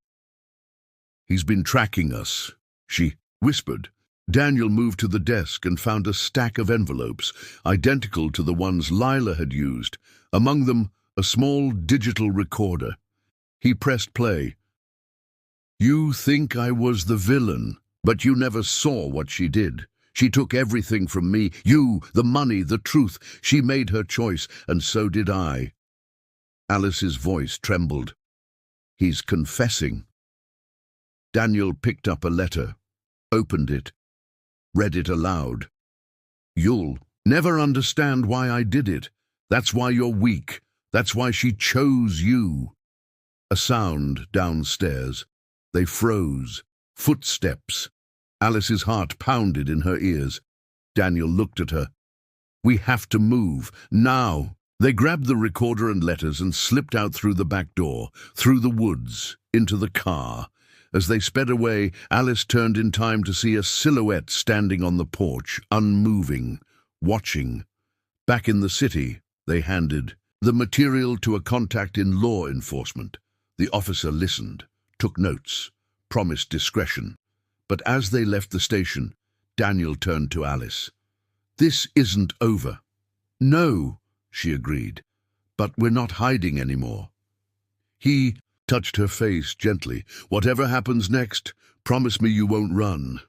"He's been tracking us," she whispered. Daniel moved to the desk and found a stack of envelopes, identical to the ones Lila had used. Among them, a small digital recorder. He pressed play. "You think I was the villain, but you never saw what she did. She took everything from me, you, the money, the truth. She made her choice, and so did I." Alice's voice trembled. "He's confessing." Daniel picked up a letter, opened it, read it aloud. "You'll never understand why I did it. That's why you're weak. That's why she chose you." A sound downstairs. They froze. Footsteps. Alice's heart pounded in her ears. Daniel looked at her. "We have to move, now." They grabbed the recorder and letters and slipped out through the back door, through the woods, into the car. As they sped away, Alice turned in time to see a silhouette standing on the porch, unmoving, watching. Back in the city, they handed the material to a contact in law enforcement. The officer listened, took notes, promised discretion. But as they left the station, Daniel turned to Alice. "This isn't over." "No," she agreed, "but we're not hiding anymore." He touched her face gently. "Whatever happens next, promise me you won't run."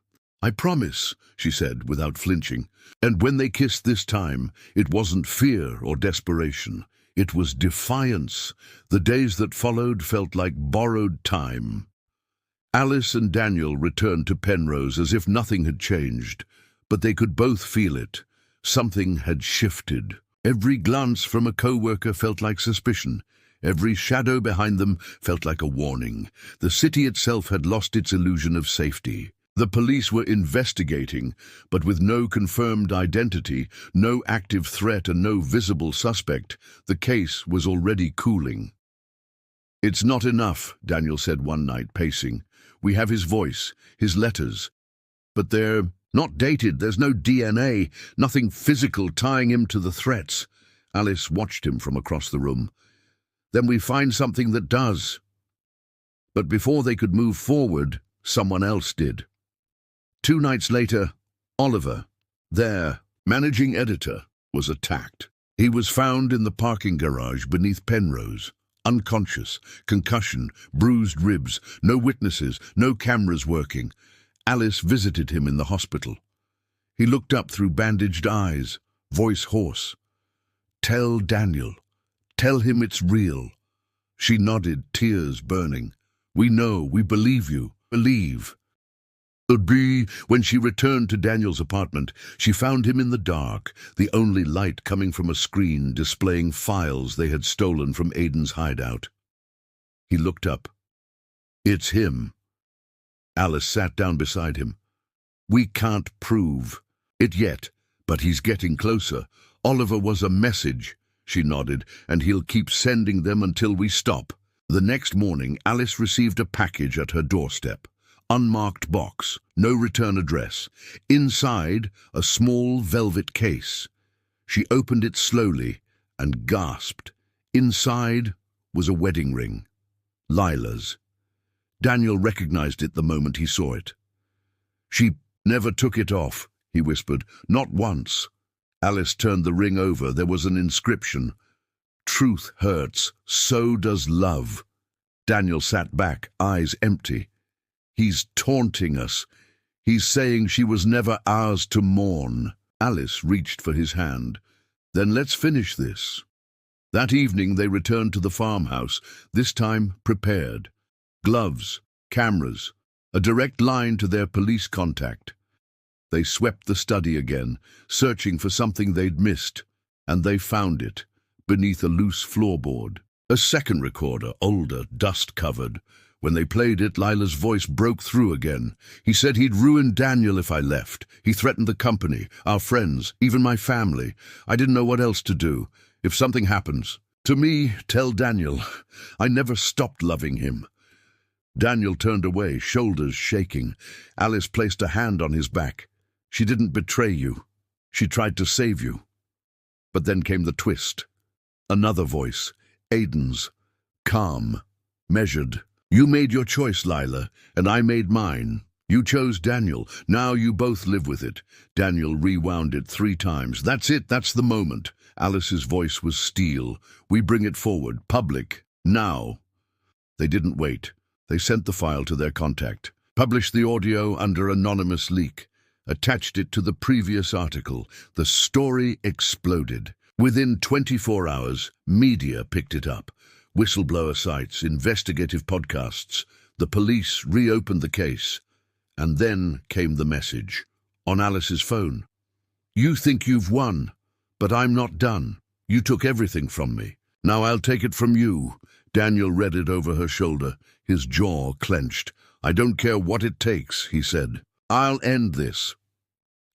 "I promise," she said without flinching. And when they kissed this time, it wasn't fear or desperation. It was defiance. The days that followed felt like borrowed time. Alice and Daniel returned to Penrose as if nothing had changed, but they could both feel it. Something had shifted. Every glance from a co-worker felt like suspicion. Every shadow behind them felt like a warning. The city itself had lost its illusion of safety. The police were investigating, but with no confirmed identity, no active threat and no visible suspect, the case was already cooling. "It's not enough," Daniel said one night, pacing. "We have his voice, his letters, but they're not dated. There's no DNA, nothing physical tying him to the threats." Alice watched him from across the room. "Then we find something that does." But before they could move forward, someone else did. 2 nights later, Oliver, their managing editor, was attacked. He was found in the parking garage beneath Penrose, unconscious, concussion, bruised ribs, no witnesses, no cameras working. Alice visited him in the hospital. He looked up through bandaged eyes, voice hoarse. "Tell Daniel. Tell him it's real." She nodded, tears burning. "We know, we believe you. Believe." When she returned to Daniel's apartment, she found him in the dark, the only light coming from a screen displaying files they had stolen from Aiden's hideout. He looked up. "It's him." Alice sat down beside him. "We can't prove it yet, but he's getting closer. Oliver was a message," she nodded, "and he'll keep sending them until we stop." The next morning, Alice received a package at her doorstep. unmarked box, no return address. Inside, a small velvet case. She opened it slowly and gasped. Inside was a wedding ring. Lila's. Daniel recognized it the moment he saw it. "She never took it off," he whispered. "Not once." Alice turned the ring over. There was an inscription. "Truth hurts, so does love." Daniel sat back, eyes empty. "He's taunting us. He's saying she was never ours to mourn." Alice reached for his hand. "Then let's finish this." That evening they returned to the farmhouse, this time prepared. Gloves, cameras, a direct line to their police contact. They swept the study again, searching for something they'd missed, and they found it, beneath a loose floorboard. A second recorder, older, dust-covered. When they played it, Lila's voice broke through again. "He said he'd ruin Daniel if I left. He threatened the company, our friends, even my family. I didn't know what else to do. If something happens, to me, tell Daniel. I never stopped loving him." Daniel turned away, shoulders shaking. Alice placed a hand on his back. "She didn't betray you. She tried to save you." But then came the twist. Another voice, Aiden's, calm, measured. "You made your choice, Lila, and I made mine. You chose Daniel. Now you both live with it." Daniel rewound it 3 times. "That's it. That's the moment." Alice's voice was steel. "We bring it forward. Public. Now." They didn't wait. They sent the file to their contact, published the audio under anonymous leak, attached it to the previous article. The story exploded. Within 24 hours, media picked it up. Whistleblower sites, investigative podcasts. The police reopened the case. And then came the message, on Alice's phone. "You think you've won, but I'm not done. You took everything from me. Now I'll take it from you." Daniel read it over her shoulder, his jaw clenched. "I don't care what it takes," he said. "I'll end this."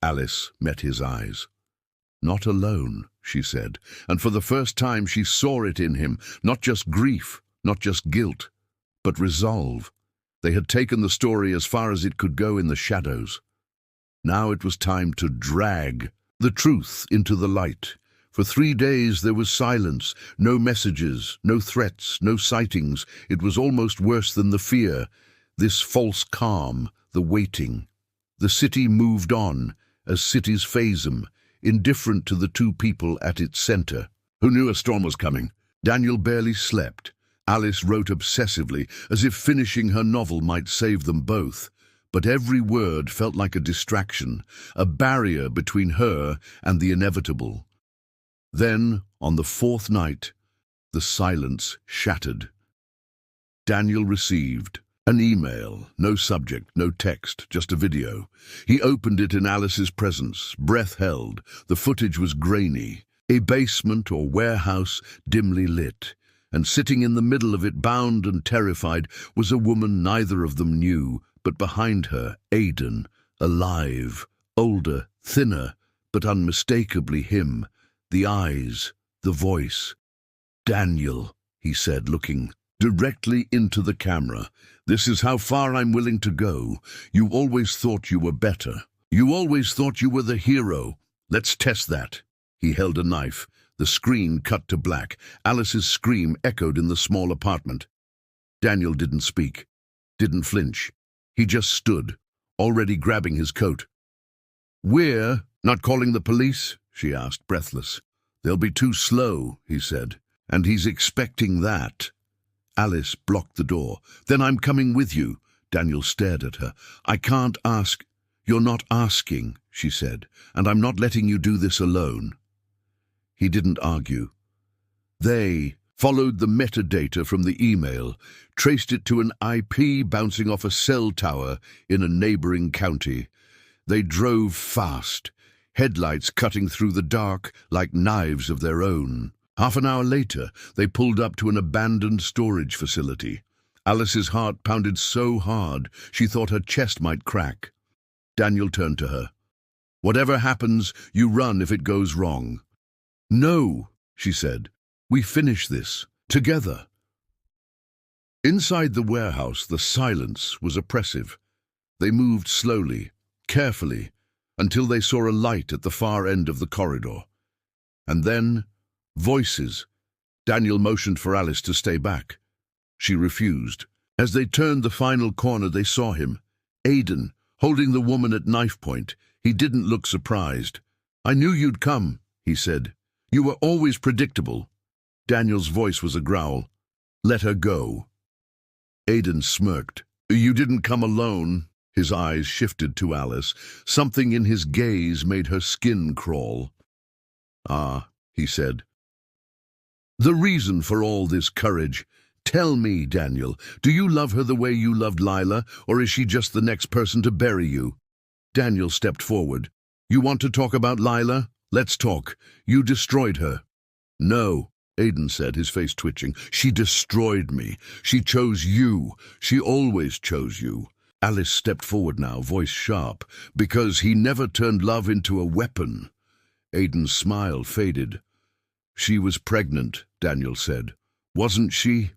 Alice met his eyes. "Not alone," she said, and for the first time she saw it in him, not just grief, not just guilt, but resolve. They had taken the story as far as it could go in the shadows. Now it was time to drag the truth into the light. For 3 days there was silence, no messages, no threats, no sightings. It was almost worse than the fear, this false calm, the waiting. The city moved on, as cities phase them, indifferent to the 2 people at its center. Who knew a storm was coming? Daniel barely slept. Alice wrote obsessively, as if finishing her novel might save them both. But every word felt like a distraction, a barrier between her and the inevitable. Then, on the 4th night, the silence shattered. Daniel received an email, no subject, no text, just a video. He opened it in Alice's presence, breath held. The footage was grainy, a basement or warehouse dimly lit, and sitting in the middle of it, bound and terrified, was a woman neither of them knew, but behind her, Aiden, alive, older, thinner, but unmistakably him. The eyes, the voice. "Daniel," he said, looking directly into the camera. "This is how far I'm willing to go. You always thought you were better. You always thought you were the hero. Let's test that." He held a knife. The screen cut to black. Alice's scream echoed in the small apartment. Daniel didn't speak, didn't flinch. He just stood, already grabbing his coat. "We're not calling the police?" she asked, breathless. "They'll be too slow," he said, "and he's expecting that." Alice blocked the door. "Then I'm coming with you." Daniel stared at her. "I can't ask." "You're not asking," she said, "and I'm not letting you do this alone." He didn't argue. They followed the metadata from the email, traced it to an IP bouncing off a cell tower in a neighboring county. They drove fast, headlights cutting through the dark like knives of their own. Half an hour later, they pulled up to an abandoned storage facility. Alice's heart pounded so hard she thought her chest might crack. Daniel turned to her. "Whatever happens, you run if it goes wrong." "No," she said. "We finish this together." Inside the warehouse, the silence was oppressive. They moved slowly, carefully, until they saw a light at the far end of the corridor. And then, voices. Daniel motioned for Alice to stay back. She refused. As they turned the final corner, they saw him, Aidan, holding the woman at knife point. He didn't look surprised. "I knew you'd come," he said. "You were always predictable." Daniel's voice was a growl. "Let her go." Aidan smirked. "You didn't come alone." His eyes shifted to Alice. Something in his gaze made her skin crawl. "Ah," he said. "The reason for all this courage. Tell me, Daniel, do you love her the way you loved Lila, or is she just the next person to bury you?" Daniel stepped forward. "You want to talk about Lila? Let's talk. You destroyed her." "No," Aidan said, his face twitching. "She destroyed me. She chose you. She always chose you." Alice stepped forward now, voice sharp. "Because he never turned love into a weapon." Aidan's smile faded. "She was pregnant," Daniel said. "Wasn't she?"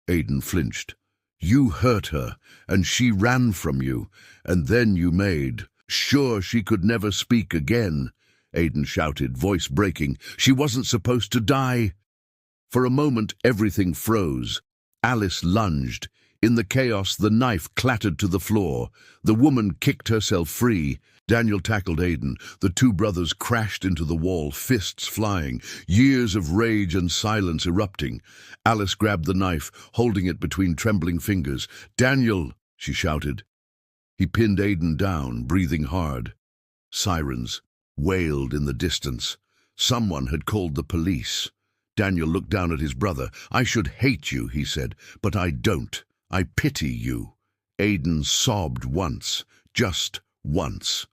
Aidan flinched. "You hurt her, and she ran from you, and then you made sure she could never speak again," Aidan shouted, voice breaking. "She wasn't supposed to die." For a moment, everything froze. Alice lunged. In the chaos, the knife clattered to the floor. The woman kicked herself free. Daniel tackled Aidan. The two brothers crashed into the wall, fists flying, years of rage and silence erupting. Alice grabbed the knife, holding it between trembling fingers. "Daniel!" she shouted. He pinned Aidan down, breathing hard. Sirens wailed in the distance. Someone had called the police. Daniel looked down at his brother. "I should hate you," he said, "but I don't. I pity you." Aidan sobbed once, just once.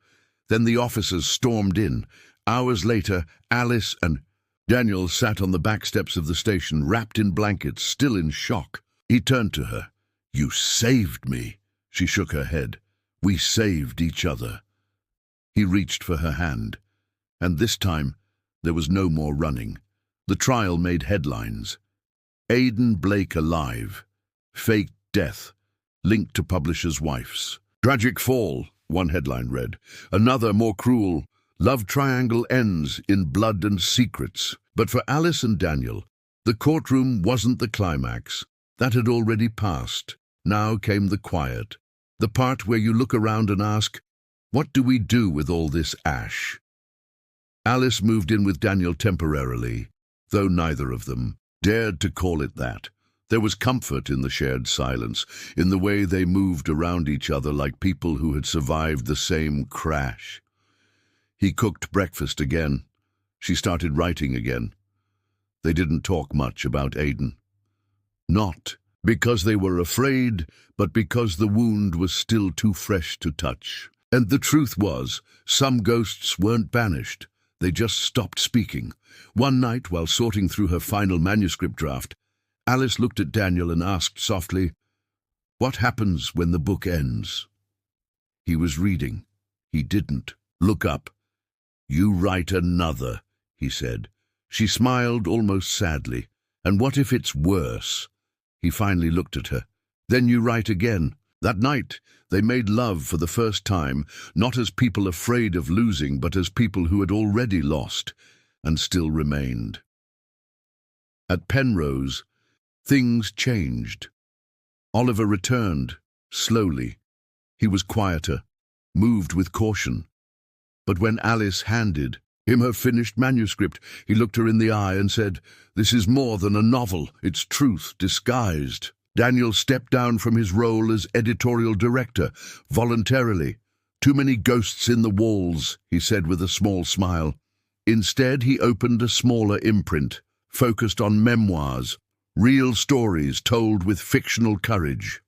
Then the officers stormed in. Hours later, Alice and Daniel sat on the back steps of the station, wrapped in blankets, still in shock. He turned to her. "You saved me." She shook her head. "We saved each other." He reached for her hand. And this time, there was no more running. The trial made headlines. Aidan Blake alive. Fake death. Linked to publishers' wives. Tragic fall, one headline read. Another, more cruel. Love triangle ends in blood and secrets. But for Alice and Daniel, the courtroom wasn't the climax. That had already passed. Now came the quiet. The part where you look around and ask, what do we do with all this ash? Alice moved in with Daniel temporarily, though neither of them dared to call it that. There was comfort in the shared silence, in the way they moved around each other like people who had survived the same crash. He cooked breakfast again. She started writing again. They didn't talk much about Aidan. Not because they were afraid, but because the wound was still too fresh to touch. And the truth was, some ghosts weren't banished. They just stopped speaking. One night, while sorting through her final manuscript draft, Alice looked at Daniel and asked softly, "What happens when the book ends?" He was reading. He didn't look up. "You write another," he said. She smiled almost sadly. "And what if it's worse?" He finally looked at her. "Then you write again." That night, they made love for the first time, not as people afraid of losing, but as people who had already lost and still remained. At Penrose, things changed. Oliver returned, slowly. He was quieter, moved with caution. But when Alice handed him her finished manuscript, he looked her in the eye and said, "This is more than a novel, it's truth disguised." Daniel stepped down from his role as editorial director, voluntarily. "Too many ghosts in the walls," he said with a small smile. Instead, he opened a smaller imprint, focused on memoirs, real stories told with fictional courage.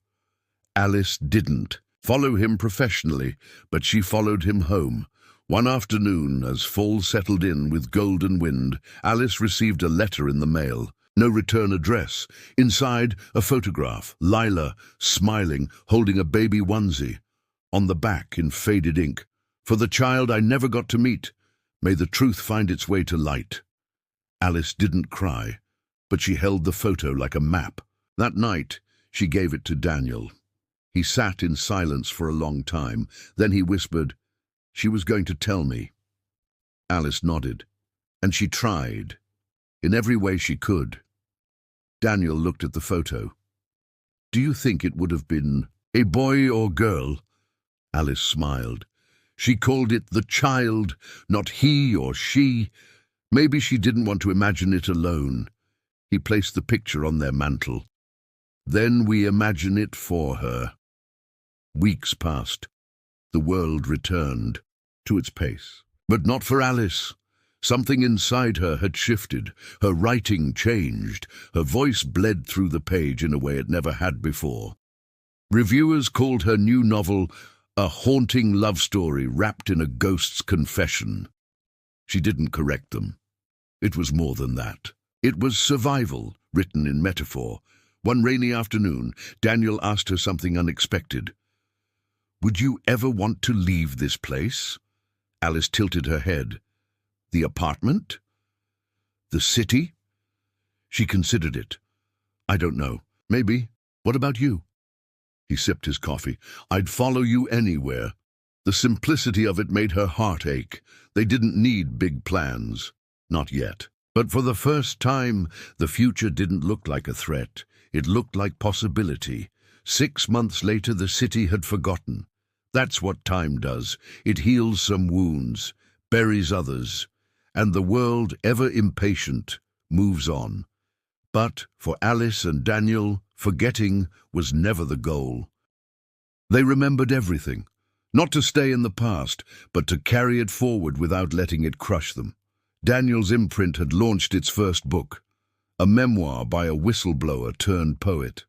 Alice didn't follow him professionally, but she followed him home. One afternoon, as fall settled in with golden wind, Alice received a letter in the mail. No return address. Inside, a photograph, Lila, smiling, holding a baby onesie. On the back, in faded ink, "For the child I never got to meet, may the truth find its way to light." Alice didn't cry, but she held the photo like a map. That night, she gave it to Daniel. He sat in silence for a long time. Then he whispered, "She was going to tell me." Alice nodded. And she tried, in every way she could. Daniel looked at the photo. "Do you think it would have been a boy or girl?" Alice smiled. She called it the child, not he or she. Maybe she didn't want to imagine it alone. He placed the picture on their mantel. "Then we imagine it for her." Weeks passed. The world returned to its pace. But not for Alice. Something inside her had shifted. Her writing changed. Her voice bled through the page in a way it never had before. Reviewers called her new novel a haunting love story wrapped in a ghost's confession. She didn't correct them. It was more than that. It was survival, written in metaphor. One rainy afternoon, Daniel asked her something unexpected. "Would you ever want to leave this place?" Alice tilted her head. "The apartment? The city?" She considered it. "I don't know. Maybe. What about you?" He sipped his coffee. "I'd follow you anywhere." The simplicity of it made her heart ache. They didn't need big plans. Not yet. But for the first time, the future didn't look like a threat. It looked like possibility. 6 months later, the city had forgotten. That's what time does. It heals some wounds, buries others, and the world, ever impatient, moves on. But for Alice and Daniel, forgetting was never the goal. They remembered everything, not to stay in the past, but to carry it forward without letting it crush them. Daniel's imprint had launched its first book, a memoir by a whistleblower turned poet.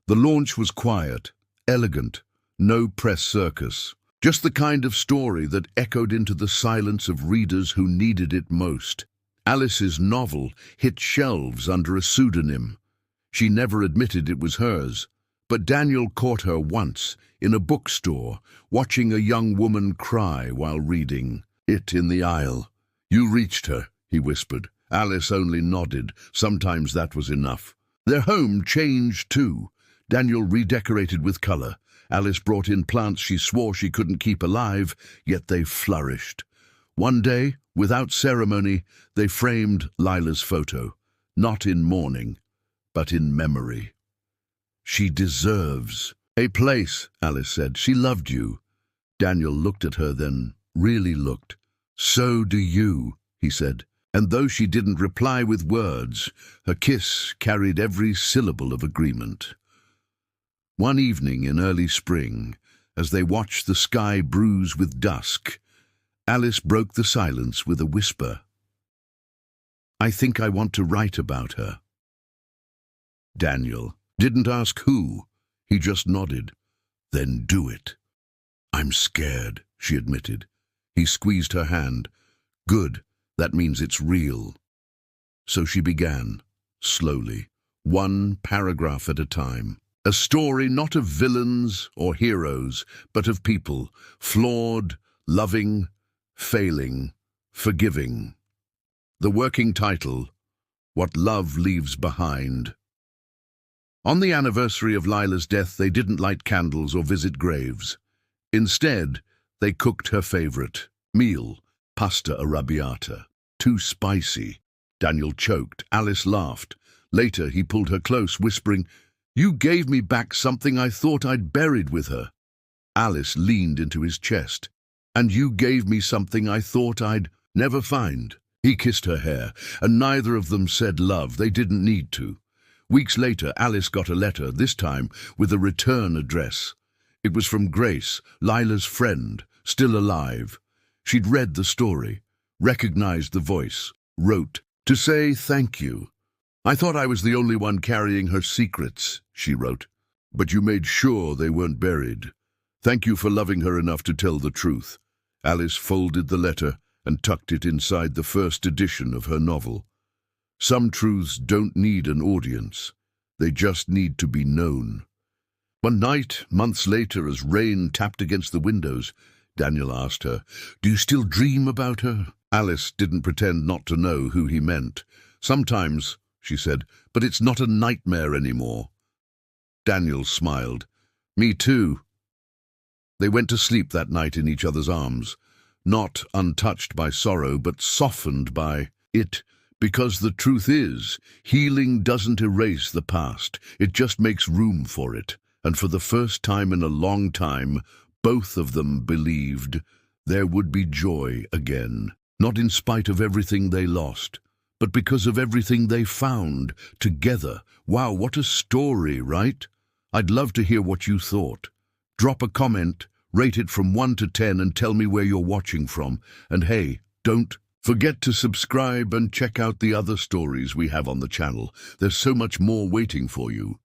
The launch was quiet, elegant, no press circus, just the kind of story that echoed into the silence of readers who needed it most. Alice's novel hit shelves under a pseudonym. She never admitted it was hers, but Daniel caught her once in a bookstore, watching a young woman cry while reading it in the aisle. "You reached her," he whispered. Alice only nodded. Sometimes that was enough. Their home changed too. Daniel redecorated with color. Alice brought in plants she swore she couldn't keep alive, yet they flourished. One day, without ceremony, they framed Lila's photo, not in mourning, but in memory. "She deserves a place," Alice said. "She loved you." Daniel looked at her, then really looked. "So do you," he said. And though she didn't reply with words, her kiss carried every syllable of agreement. One evening in early spring, as they watched the sky bruise with dusk, Alice broke the silence with a whisper. "I think I want to write about her." Daniel didn't ask who. He just nodded. "Then do it." "I'm scared," she admitted. He squeezed her hand. "Good. That means it's real." So she began, slowly, one paragraph at a time. A story not of villains or heroes, but of people, flawed, loving, failing, forgiving. The working title, What Love Leaves Behind. On the anniversary of Lila's death, they didn't light candles or visit graves. Instead, they cooked her favorite meal, pasta arrabbiata. Too spicy. Daniel choked. Alice laughed. Later, he pulled her close, whispering, "You gave me back something I thought I'd buried with her." Alice leaned into his chest. "And you gave me something I thought I'd never find." He kissed her hair, and neither of them said love. They didn't need to. Weeks later, Alice got a letter, this time with a return address. It was from Grace, Lila's friend, still alive. She'd read the story, recognized the voice, wrote, "To say thank you. I thought I was the only one carrying her secrets," she wrote, "but you made sure they weren't buried. Thank you for loving her enough to tell the truth." Alice folded the letter and tucked it inside the first edition of her novel. Some truths don't need an audience. They just need to be known. One night, months later, as rain tapped against the windows, Daniel asked her, "Do you still dream about her?" Alice didn't pretend not to know who he meant. "Sometimes," she said, "but it's not a nightmare anymore." Daniel smiled. Me too. They went to sleep that night in each other's arms, not untouched by sorrow, but softened by it, because the truth is, healing doesn't erase the past, it just makes room for it. And for the first time in a long time, both of them believed there would be joy again, not in spite of everything they lost, but because of everything they found together. Wow, what a story, right? I'd love to hear what you thought. Drop a comment, rate it from 1 to 10 and tell me where you're watching from. And hey, don't forget to subscribe and check out the other stories we have on the channel. There's so much more waiting for you.